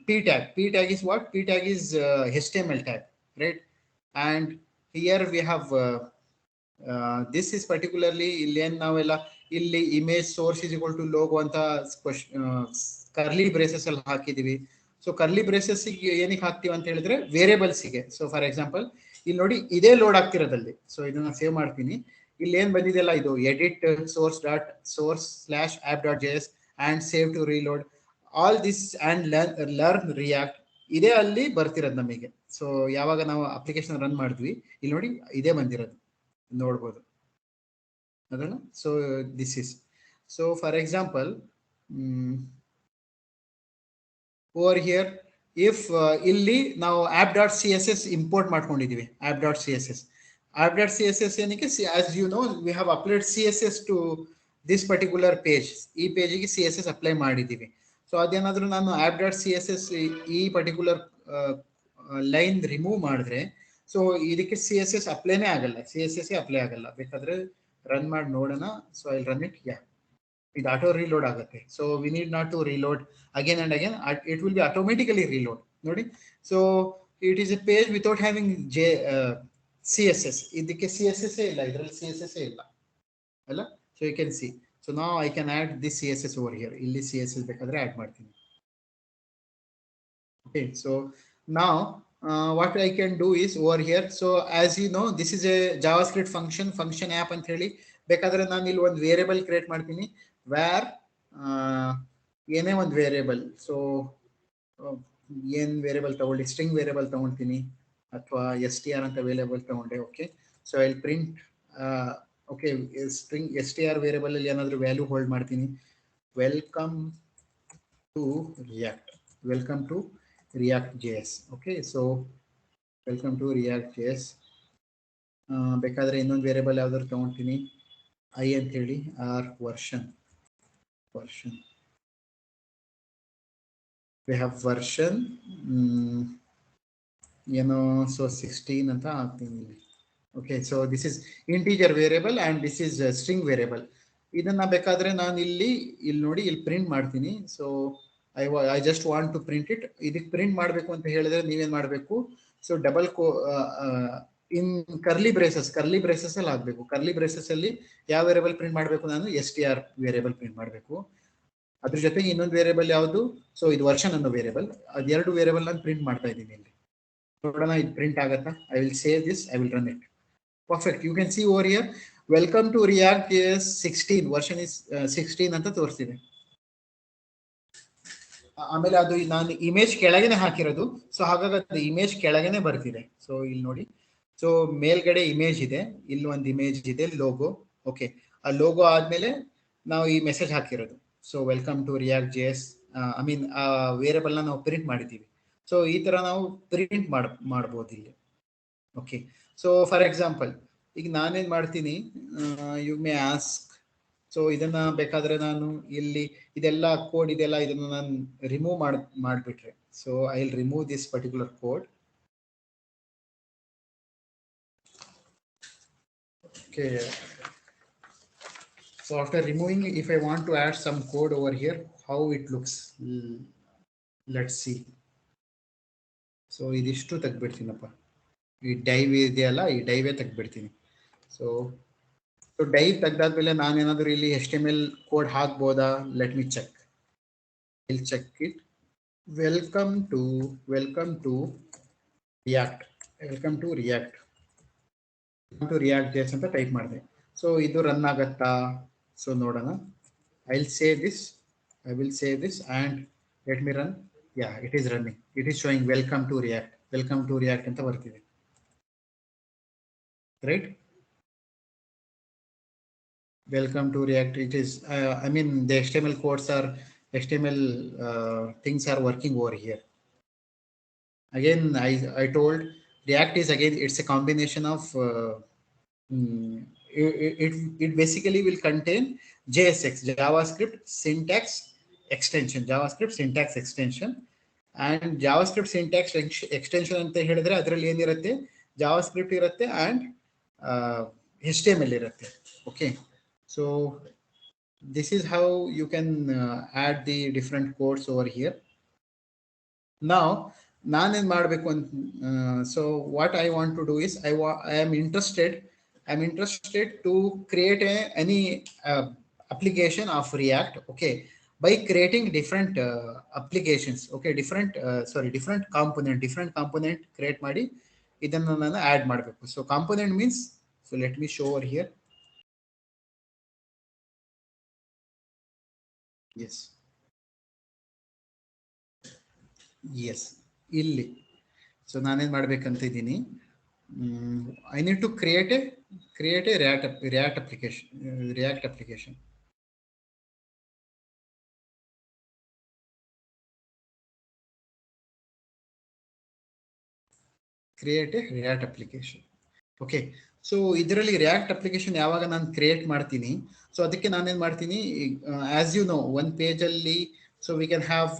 p tag is what? p tag is HTML tag, right? And here we have this is particularly ಇಲ್ಲಿ ಏನ್ ನಾವೆಲ್ಲ ಇಲ್ಲಿ image source is equal to logo ಅಂತ ಕರ್ಲಿ ಬ್ರೇಸಸ್ ಅಲ್ಲಿ ಹಾಕಿದೀವಿ. ಸೊ ಕರ್ಲಿ ಬ್ರೇಸಸ್ ಏನಕ್ಕೆ ಹಾಕ್ತೀವಿ ಅಂತ ಹೇಳಿದ್ರೆ ವೇರಿಯೇಬಲ್ಸ್ಗೆ. ಸೊ ಫಾರ್ ಎಕ್ಸಾಂಪಲ್ ಇಲ್ಲಿ ನೋಡಿ ಇದೇ ಲೋಡ್ ಆಗ್ತಿರೋದಲ್ಲಿ. ಸೊ ಇದನ್ನ ಸೇವ್ ಮಾಡ್ತೀನಿ. ಇಲ್ಲಿ ಏನ್ ಬಂದಿದೆಯಲ್ಲ ಇದು edit source.source/app.js and save to reload all this and learn React ಇದೇ ಅಲ್ಲಿ ಬರ್ತಿರೋದು ನಮಗೆ. ಸೊ ಯಾವಾಗ ನಾವು ಅಪ್ಲಿಕೇಶನ್ ರನ್ ಮಾಡಿದ್ವಿ ಇಲ್ಲಿ ನೋಡಿ ಇದೇ ಬಂದಿರೋದು ನೋಡ್ಬೋದು ಅದಲ್ಲ. So this is, so for example over here if ಇಲ್ಲಿ ನಾವು app.css ಇಂಪೋರ್ಟ್ ಮಾಡ್ಕೊಂಡಿದೀವಿ. app.css ಏನಕ್ಕೆ, as you know we have applied CSS to this particular page. ಈ ಪೇಜಿಗೆ CSS ಅಪ್ಲೈ ಮಾಡಿದೀವಿ. ಸೊ ಅದೇನಾದ್ರೂ ನಾನು app.css ಈ ಪರ್ಟಿಕ್ಯುಲರ್ ಲೈನ್ ರಿಮೂವ್ ಮಾಡಿದ್ರೆ ಸೊ ಇದಕ್ಕೆ CSS ಅಪ್ಲೈನೇ ಆಗಲ್ಲ, CSS ಅಪ್ಲೈ ಆಗಲ್ಲ. ಬೇಕಾದ್ರೆ ರನ್ ಮಾಡಿ ನೋಡೋಣ. So I run it. Yeah, ಇದು ಆಟೋ ರೀಲೋಡ್ ಆಗುತ್ತೆ. So we need not to reload again and again, it will be automatically reload. ನೋಡಿ, so it is a page without having CSS. ಇದಕ್ಕೆ CSS ಇಲ್ಲ, ಇದರಲ್ಲಿ CSS ಇಲ್ಲ ಅಲ್ಲ. So you can see. So ನಾವ್ I can add this CSS over here. ಇಲ್ಲಿ CSS ಬೇಕಾದ್ರೆ add ಮಾಡ್ತೀನಿ. ಓಕೆ, ಸೊ ನಾವ್ what I can do is over here. So as you know this is a JavaScript function app ಅಂತ ಹೇಳಿ. ಬೇಕಾದ್ರೆ ನಾನು ಇಲ್ಲಿ ಒಂದು ವೇರಿಯೇಬಲ್ ಕ್ರಿಯೇಟ್ ಮಾಡ್ತೀನಿ where ಏನೇ ಒಂದು ವೇರಿಯೇಬಲ್. ಸೊ ಏನ್ ವೇರಿಯೇಬಲ್ ತಗೊಳ್ಳಿ, ಸ್ಟ್ರಿಂಗ್ ವೇರಿಯೇಬಲ್ ತಗೊಳ್ತೀನಿ ಅಥವಾ str ಅಂತ ವೇರಿಯೇಬಲ್ ತಗೊಂಡೆ. Okay, so I print okay string str variable ಅಲ್ಲಿ ಏನಾದರೂ ವ್ಯಾಲ್ಯೂ ಹೋಲ್ಡ್ ಮಾಡ್ತೀನಿ. Welcome to React.js. Okay, so welcome to React.js. ಬೇಕಾದ್ರೆ ಇನ್ನೊಂದು ವೇರಿಯೇಬಲ್ ಯಾವ್ದಾದ್ರು ತಗೊಂತೀನಿ, I ಅಂತ ಹೇಳಿ, our version. we have version ಏನೋ, ಸೊ 16 ಅಂತ ಹಾಕ್ತೀನಿ ಇಲ್ಲಿ. Okay, so this is integer variable and this is string variable. ಇದನ್ನ ಬೇಕಾದ್ರೆ ನಾನು ಇಲ್ಲಿ ನೋಡಿ ಇಲ್ಲಿ ಪ್ರಿಂಟ್ ಮಾಡ್ತೀನಿ. So I just want to print it. ಇದಕ್ಕೆ ಪ್ರಿಂಟ್ ಮಾಡಬೇಕು ಅಂತ ಹೇಳಿದ್ರೆ ನೀವೇನ್ ಮಾಡಬೇಕು, so double in curly braces ಅಲ್ಲಿ ಹಾಕಬೇಕು. ಕರ್ಲಿ ಬ್ರೇಸಸ್ ಅಲ್ಲಿ ಯಾವ ವೇರಿಯೇಬಲ್ ಪ್ರಿಂಟ್ ಮಾಡಬೇಕು, ನಾನು str ವೇರಿಯೇಬಲ್ ಪ್ರಿಂಟ್ ಮಾಡಬೇಕು. ಅದ್ರ ಜೊತೆಗೆ ಇನ್ನೊಂದು ವೇರಿಯೇಬಲ್ ಯಾವುದು, ಸೊ ಇದು ವರ್ಷನ್ ಅನ್ನೋ ವೇರಿಯೇಬಲ್. ಅದೆರಡು ವೇರಿಯೇಬಲ್ ನಾನು ಪ್ರಿಂಟ್ ಮಾಡ್ತಾ ಇದ್ದೀನಿ ಇಲ್ಲಿ. ನೋಡೋಣ ಇದು ಪ್ರಿಂಟ್ ಆಗತ್ತಾ. I will save this, I will run it. Perfect. You can see over here welcome to React.js 16 version is 16 ಅಂತ ತೋರಿಸ್ತಿದೆ. ಆಮೇಲೆ ಅದು ನಾನು ಇಮೇಜ್ ಕೆಳಗೇನೆ ಹಾಕಿರೋದು, ಸೊ ಹಾಗಾಗಿ ಅದು ಇಮೇಜ್ ಕೆಳಗೇನೆ ಬರ್ತಿದೆ. ಸೊ ಇಲ್ಲಿ ನೋಡಿ, ಸೊ ಮೇಲ್ಗಡೆ ಇಮೇಜ್ ಇದೆ, ಇಲ್ಲಿ ಒಂದು ಇಮೇಜ್ ಇದೆ, ಲೋಗೋ. ಓಕೆ, ಆ ಲೋಗೋ ಆದ್ಮೇಲೆ ನಾವು ಈ ಮೆಸೇಜ್ ಹಾಕಿರೋದು. So welcome to React.js, I mean ಆ ವೇರಿಯೇಬಲ್ ನಾವು ಪ್ರಿಂಟ್ ಮಾಡಿದ್ದೀವಿ. ಸೊ ಈ ತರ ನಾವು ಪ್ರಿಂಟ್ ಮಾಡ್ಬೋದು ಇಲ್ಲಿ. ಓಕೆ, ಸೊ ಫಾರ್ ಎಕ್ಸಾಂಪಲ್ ಈಗ ನಾನೇನ್ ಮಾಡ್ತೀನಿ, ಯು ಮೇ ಆಸ್ಕ್. ಸೊ ಇದನ್ನ ಬೇಕಾದ್ರೆ ನಾನು ಇಲ್ಲಿ ಇದೆಲ್ಲ ಕೋಡ್ ಇದೆಲ್ಲ ಇದನ್ನ ನಾನು ರಿಮೂವ್ ಮಾಡಿಬಿಟ್ರೆ, so I will remove this particular code. Okay, so after removing, if I want to add some code over here, how it looks, let's see. So ಇದಿಷ್ಟು ತೆಗ್ದ್ಬಿಡ್ತೀನಪ್ಪ, ಈ ಡೈವ್ ಇದೆಯಲ್ಲ ಈ ಡೈವೇ ತೆಗ್ದ್ಬಿಡ್ತೀನಿ. ಸೊ ಡೈವ್ ತೆಗ್ದಾದ್ಮೇಲೆ ನಾನೇನಾದ್ರೂ ಇಲ್ಲಿ HTML ಕೋಡ್ ಹಾಕ್ಬೋದಾ, let me check. Will check it. Welcome to React.js ಅಂತ type ಮಾಡಿದೆ. ಸೊ ಇದು ರನ್ ಆಗತ್ತಾ, ಸೊ ನೋಡೋಣ. I will save this and let me run. Yeah, it is running. It is showing welcome to React ಅಂತ ಬರ್ತಿದೆ, right? Welcome to React. It is, I mean, the HTML codes are things are working over here. Again, I told React is again, it's a combination of it basically will contain JSX, JavaScript syntax extension, and JavaScript syntax extension ಅಂತ ಹೇಳಿದ್ರೆ ಅದರಲ್ಲಿ ಏನಿರುತ್ತೆ, JavaScript ಇರುತ್ತೆ and HTML ಇರುತ್ತೆ. Okay, so this is how you can add the different codes over here. Now ನಾನೇನು ಮಾಡಬೇಕು ಅಂತ, so what I want to do is I am interested to create any application of React, okay, by creating different applications, okay, different component create ಮಾಡಿ ಇದನ್ನು ನಾನು add ಮಾಡಬೇಕು. So component means, so let me show over here. Yes ಇಲ್ಲಿ so ನಾನೇನು ಮಾಡ್ಬೇಕಂತ ಇದ್ದೀನಿ, I need to create a React application. Create a React application. Okay, so ಇದರಲ್ಲಿ React application ಯಾವಾಗ ನಾನು ಕ್ರಿಯೇಟ್ ಮಾಡ್ತೀನಿ, ಸೊ ಅದಕ್ಕೆ ನಾನೇನು ಮಾಡ್ತೀನಿ, ಆಸ್ ಯು ನೋ ಒಂದು ಪೇಜಲ್ಲಿ so we can have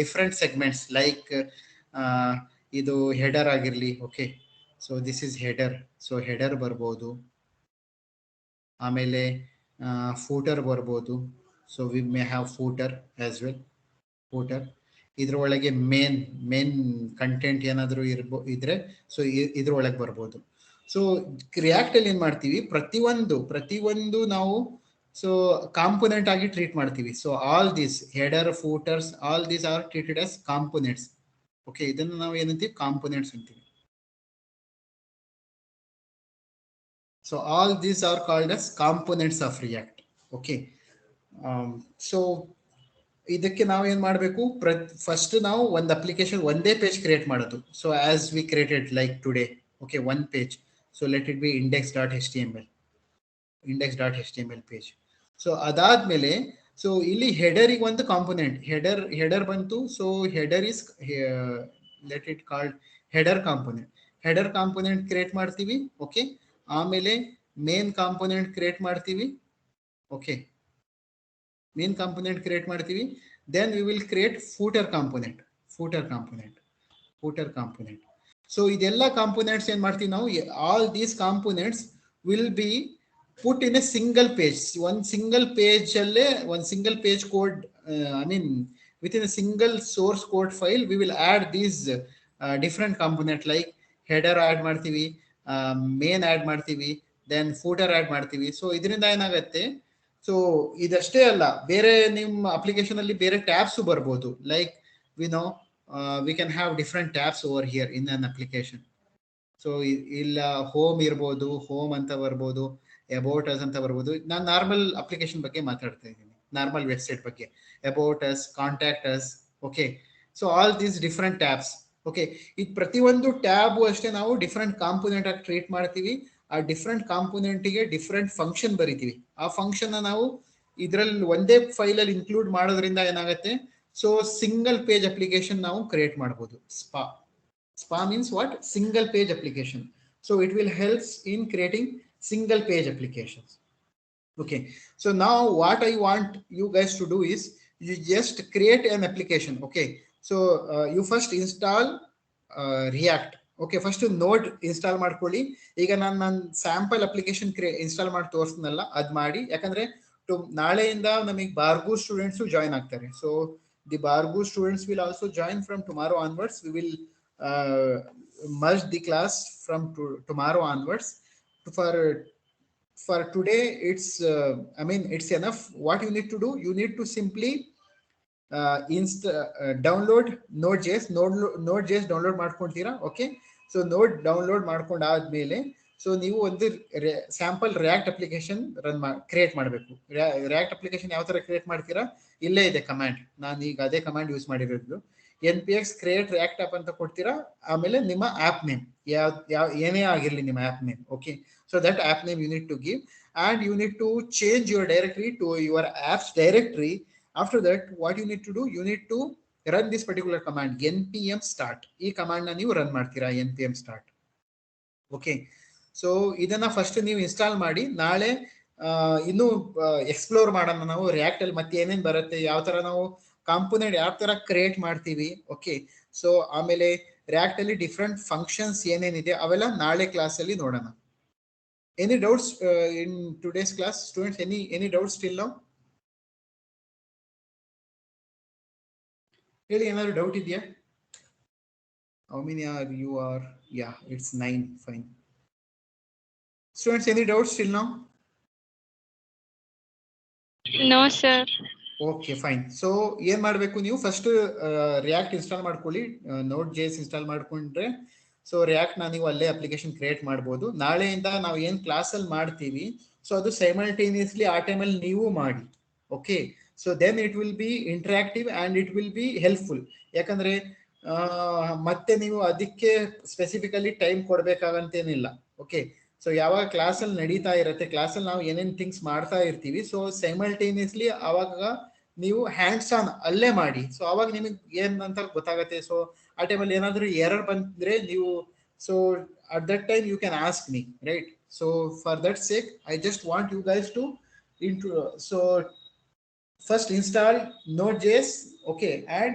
different segments like ಇದು ಹೆಡರ್ ಆಗಿರಲಿ. Okay, so this is header, so header ಬರ್ಬೋದು, ಆಮೇಲೆ ಫೂಟರ್ ಬರ್ಬೋದು. So we may have footer as well. Footer ಇದ್ರೊಳಗೆ ಮೇನ್ ಕಂಟೆಂಟ್ ಏನಾದರೂ ಇದ್ರೆ ಸೊ ಇದ್ರೊಳಗೆ ಬರ್ಬೋದು. ಸೊ ರಿಯಾಕ್ಟಲ್ಲಿ ಏನು ಮಾಡ್ತೀವಿ, ಪ್ರತಿಯೊಂದು ನಾವು ಸೊ ಕಾಂಪೊನೆಂಟ್ ಆಗಿ ಟ್ರೀಟ್ ಮಾಡ್ತೀವಿ. So all this header, footers, all these are treated as components. Okay, ಇದನ್ನು ನಾವು ಏನಂತೀವಿ, ಕಾಂಪೊನೆಂಟ್ಸ್ ಅಂತೀವಿ. So all these are called as components of React. Okay, so ಇದಕ್ಕೆ ನಾವು ಏನು ಮಾಡಬೇಕು, ಫಸ್ಟ್ ನಾವು ಒಂದು ಅಪ್ಲಿಕೇಶನ್ ಒಂದೇ ಪೇಜ್ ಕ್ರಿಯೇಟ್ ಮಾಡೋದು. So as we created like today, okay, one page. So let it be index.html page. So ಅದಾದ್ಮೇಲೆ so ಇಲ್ಲಿ ಹೆಡರಿಗೆ ಒಂದು ಕಾಂಪೊನೆಂಟ್, ಹೆಡರ್ ಬಂತು. So header is let it called header component create ಮಾಡ್ತೀವಿ. Okay, ಆಮೇಲೆ main component create ಮಾಡ್ತೀವಿ. Okay, main component create ಮಾಡ್ತೀವಿ. Then we will create footer component. So ಇದೆಲ್ಲ ಕಾಂಪೊನೆಂಟ್ಸ್ ಏನ್ ಮಾಡ್ತೀವಿ ನಾವು, all these components will be put in a single page. One single page code, I mean within a single source code file we will add these different components like header add ಮಾಡ್ತೀವಿ, main add ಮಾಡ್ತೀವಿ, then footer add ಮಾಡ್ತೀವಿ. So ಇದರಿಂದ ಏನಾಗುತ್ತೆ, so ಇದಷ್ಟೇ ಅಲ್ಲ, ಬೇರೆ ನಿಮ್ಮ application ಅಲ್ಲಿ ಬೇರೆ ಟ್ಯಾಬ್ಸ್ ಬರ್ಬೋದು. Like we know V can have different tabs over here in an application. So ಇಲ್ಲ ಹೋಮ್ ಇರ್ಬೋದು, ಹೋಮ್ ಅಂತ ಬರ್ಬೋದು, ಅಬೌಟ್ ಅಸ್ ಅಂತ ಬರ್ಬೋದು. ನಾನು ನಾರ್ಮಲ್ ಅಪ್ಲಿಕೇಶನ್ ಬಗ್ಗೆ ಮಾತಾಡ್ತಾ ಇದ್ದೀನಿ, ನಾರ್ಮಲ್ ವೆಬ್ಸೈಟ್ ಬಗ್ಗೆ. About us, contact us. Okay, so all these different tabs. Okay, ಇದು ಪ್ರತಿಯೊಂದು ಟ್ಯಾಬು ಅಷ್ಟೇ ನಾವು ಡಿಫ್ರೆಂಟ್ ಕಾಂಪೊನೆಂಟ್ ಆಗಿ ಟ್ರೀಟ್ ಮಾಡ್ತೀವಿ. ಆ ಡಿಫ್ರೆಂಟ್ ಕಾಂಪೊನೆಂಟಿಗೆ ಡಿಫ್ರೆಂಟ್ ಫಂಕ್ಷನ್ ಬರಿತೀವಿ. ಆ ಫಂಕ್ಷನ್ ನಾವು ಇದರಲ್ಲಿ ಒಂದೇ ಫೈಲಲ್ಲಿ ಇನ್ಕ್ಲೂಡ್ ಮಾಡೋದ್ರಿಂದ ಏನಾಗುತ್ತೆ, ಸೊ ಸಿಂಗಲ್ ಪೇಜ್ ಅಪ್ಲಿಕೇಶನ್ ನಾವು ಕ್ರಿಯೇಟ್ ಮಾಡ್ಬೋದು. Spa means what? Single page application. So it will helps in creating single page applications. Okay, so now what I want you guys to do is you just create an application. Okay, so you first install React. Okay, first node install ಮಾಡ್ಕೊಳ್ಳಿ. ಈಗ ನಾನು sample application install ಮಾಡಿ ತೋರಿಸ್ನಲ್ಲ, ಅದು ಮಾಡಿ. ಯಾಕಂದ್ರೆ ನಾಳೆಯಿಂದ ನಮಗೆ ಬಾರ್ಗು ಸ್ಟೂಡೆಂಟ್ಸ್ ಜಾಯಿನ್ ಆಗ್ತಾರೆ. ಸೊ ದಿ ಬಾರ್ಗು students will also join from tomorrow onwards. We will merge the class from tomorrow onwards. For today it's it's enough. What you need to do, you need to simply download Node.js download ಮಾಡ್ಕೊಂತೀರಾ. Okay, so node download ಮಾಡ್ಕೊಂಡು ಆದ್ಮೇಲೆ so ನೀವು ಒಂದು sample React application create ಮಾಡಬೇಕು. React application ಯಾವ ತರ create ಮಾಡ್ತೀರಾ, ಇಲ್ಲೇ ಇದೆ ಕಮಾಂಡ್. ನಾನು ಈಗ ಅದೇ ಕಮಾಂಡ್ ಯೂಸ್ ಮಾಡಿರೋದು. npx create react app ಅಂತ ಕೊಡ್ತೀರಾ. ಆಮೇಲೆ ನಿಮ್ಮ ಆಪ್ ನೇಮ್ ಯಾವ ಏನೇ ಆಗಿರಲಿ ನಿಮ್ಮ app name. Okay, so that app name you need to give and you need to change your directory to your apps directory. After that what you need to do, you need to run this particular command npm start. ಈ command ನ ನೀವು run ಮಾಡ್ತೀರಾ, npm start. Okay, so ಇದನ್ನ first ನೀವು install ಮಾಡಿ. ನಾಳೆ ಇನ್ನೂ explore ಮಾಡೋಣ ನಾವು ರಿಯಾಕ್ಟ್ ಅಲ್ಲಿ ಮತ್ತೆ ಏನೇನು ಬರುತ್ತೆ, ಯಾವ ತರ ನಾವು ಕಾಂಪೋನೆಂಟ್ ಯಾವ ತರ ಕ್ರಿಯೇಟ್ ಮಾಡ್ತೀವಿ. ಓಕೆ, ಸೊ ಆಮೇಲೆ ರಿಯಾಕ್ಟ್ ಅಲ್ಲಿ ಡಿಫ್ರೆಂಟ್ ಫಂಕ್ಷನ್ಸ್ ಏನೇನಿದೆ ಅವೆಲ್ಲ ನಾಳೆ ಕ್ಲಾಸ್ ಅಲ್ಲಿ ನೋಡೋಣ. Any doubts in today's class students? Any doubts still now? ಹೇಳಿ, ಏನಾದ್ರು ಡೌಟ್ ಇದೆಯಾ? How many are you are? Yeah, it's 9. Fine. Students, any doubts till now? No, sir. Okay fine. So ಏನ್ ಮಾಡಬೇಕು, ನೀವು ಫಸ್ಟ್ ರಿಯಾಕ್ಟ್ ಇನ್ಸ್ಟಾಲ್ ಮಾಡ್ಕೊಳ್ಳಿ. ನೋಡ್ ಜೇಸ್ install ಮಾಡ್ಕೊಂಡ್ರೆ so react ನೀವು ಅಲ್ಲೇ ಅಪ್ಲಿಕೇಶನ್ ಕ್ರಿಯೇಟ್ ಮಾಡ್ಬೋದು. ನಾಳೆಯಿಂದ ನಾವು ಏನ್ ಕ್ಲಾಸ್ ಅಲ್ಲಿ ಮಾಡ್ತೀವಿ ಸೊ ಅದು ಸೈಮಲ್ಟೇನಿಯಸ್ಲಿ ಆ ಟೈಮಲ್ಲಿ ನೀವು ಮಾಡಿ. Okay, so then it will be interactive and it will be helpful. ಯಾಕಂದ್ರೆ ಮತ್ತೆ ನೀವು ಅದಕ್ಕೆ ಸ್ಪೆಸಿಫಿಕಲಿ ಟೈಮ್ ಕೊಡ್ಬೇಕಾಗಂತೇನಿಲ್ಲ. ಓಕೆ, ಸೊ ಯಾವಾಗ ಕ್ಲಾಸಲ್ಲಿ ನಡೀತಾ ಇರುತ್ತೆ, ಕ್ಲಾಸಲ್ಲಿ ನಾವು ಏನೇನು ಥಿಂಗ್ಸ್ ಮಾಡ್ತಾ ಇರ್ತೀವಿ, ಸೊ ಸೈಮಲ್ಟೇನಿಯಸ್ಲಿ ಆವಾಗ ನೀವು ಹ್ಯಾಂಡ್ಸ್ ಆನ್ ಅಲ್ಲೇ ಮಾಡಿ. ಸೊ ಅವಾಗ ನಿಮಗೆ ಏನಂತ ಗೊತ್ತಾಗತ್ತೆ. ಸೊ ಆ ಟೈಮಲ್ಲಿ ಏನಾದರೂ ಎರರ್ ಬಂದ್ರೆ ನೀವು so at that time you can ask me, right? So for that sake I just want you guys to so first install Node.js, okay, and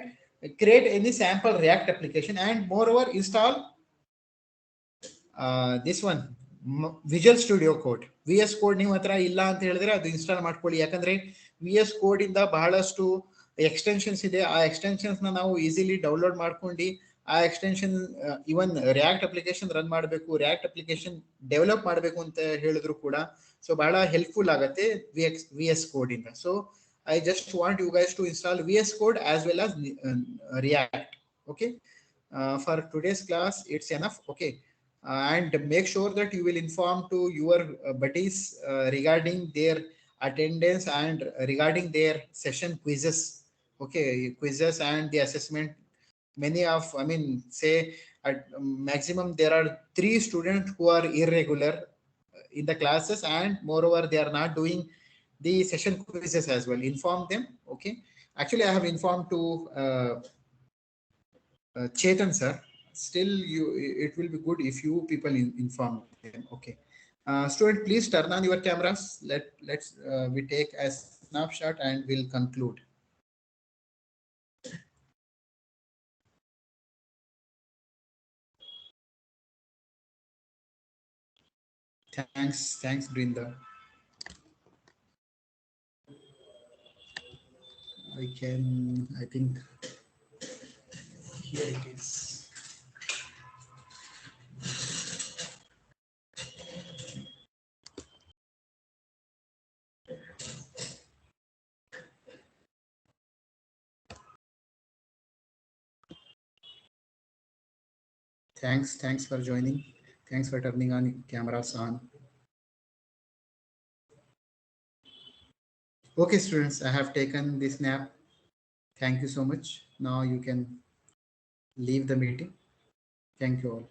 create any sample React application, and moreover install this one Visual Studio Code. VS Code ನೀವು ಹತ್ರ ಇಲ್ಲ ಅಂತ ಹೇಳಿದ್ರೆ ಅದು install ಮಾಡ್ಕೊಳ್ಳಿ. ಯಾಕಂದ್ರೆ VS Code ಇಂದ ಬಹಳಷ್ಟು ಎಕ್ಸ್ಟೆನ್ಷನ್ಸ್ ಇದೆ. ಆ ಎಕ್ಸ್ಟೆನ್ಷನ್ಸ್ ನಾವು ಈಸಿಲಿ ಡೌನ್ಲೋಡ್ ಮಾಡ್ಕೊಂಡು ಆ ಎಕ್ಸ್ಟೆನ್ಷನ್ ಇವನ್ ರಿಯಾಕ್ಟ್ ಅಪ್ಲಿಕೇಶನ್ ರನ್ ಮಾಡಬೇಕು, ರಿಯಾಕ್ಟ್ ಅಪ್ಲಿಕೇಶನ್ ಡೆವಲಪ್ ಮಾಡಬೇಕು ಅಂತ ಹೇಳಿದ್ರು ಕೂಡ ಸೊ ಬಹಳ ಹೆಲ್ಪ್ಫುಲ್ ಆಗುತ್ತೆ VS Code ಇಂದ. So I just want you guys to install VS Code as well as React. Okay, for today's class it's enough. Okay, and make sure that you will inform to your buddies regarding their attendance and regarding their session quizzes. Okay, quizzes and the assessment. Many of, I mean, say at maximum there are 3 students who are irregular in the classes, and moreover they are not doing the session quizzes as well. Inform them. Okay, actually I have informed to Chetan sir. Still it will be good if you people inform them. Okay, student, please turn on your cameras. Let's we take a snapshot and we'll conclude. Thanks Brinda. I think here it is. Thanks for joining. Thanks for turning on cameras on. Okay students, I have taken this nap. Thank you so much. Now you can leave the meeting. Thank you all.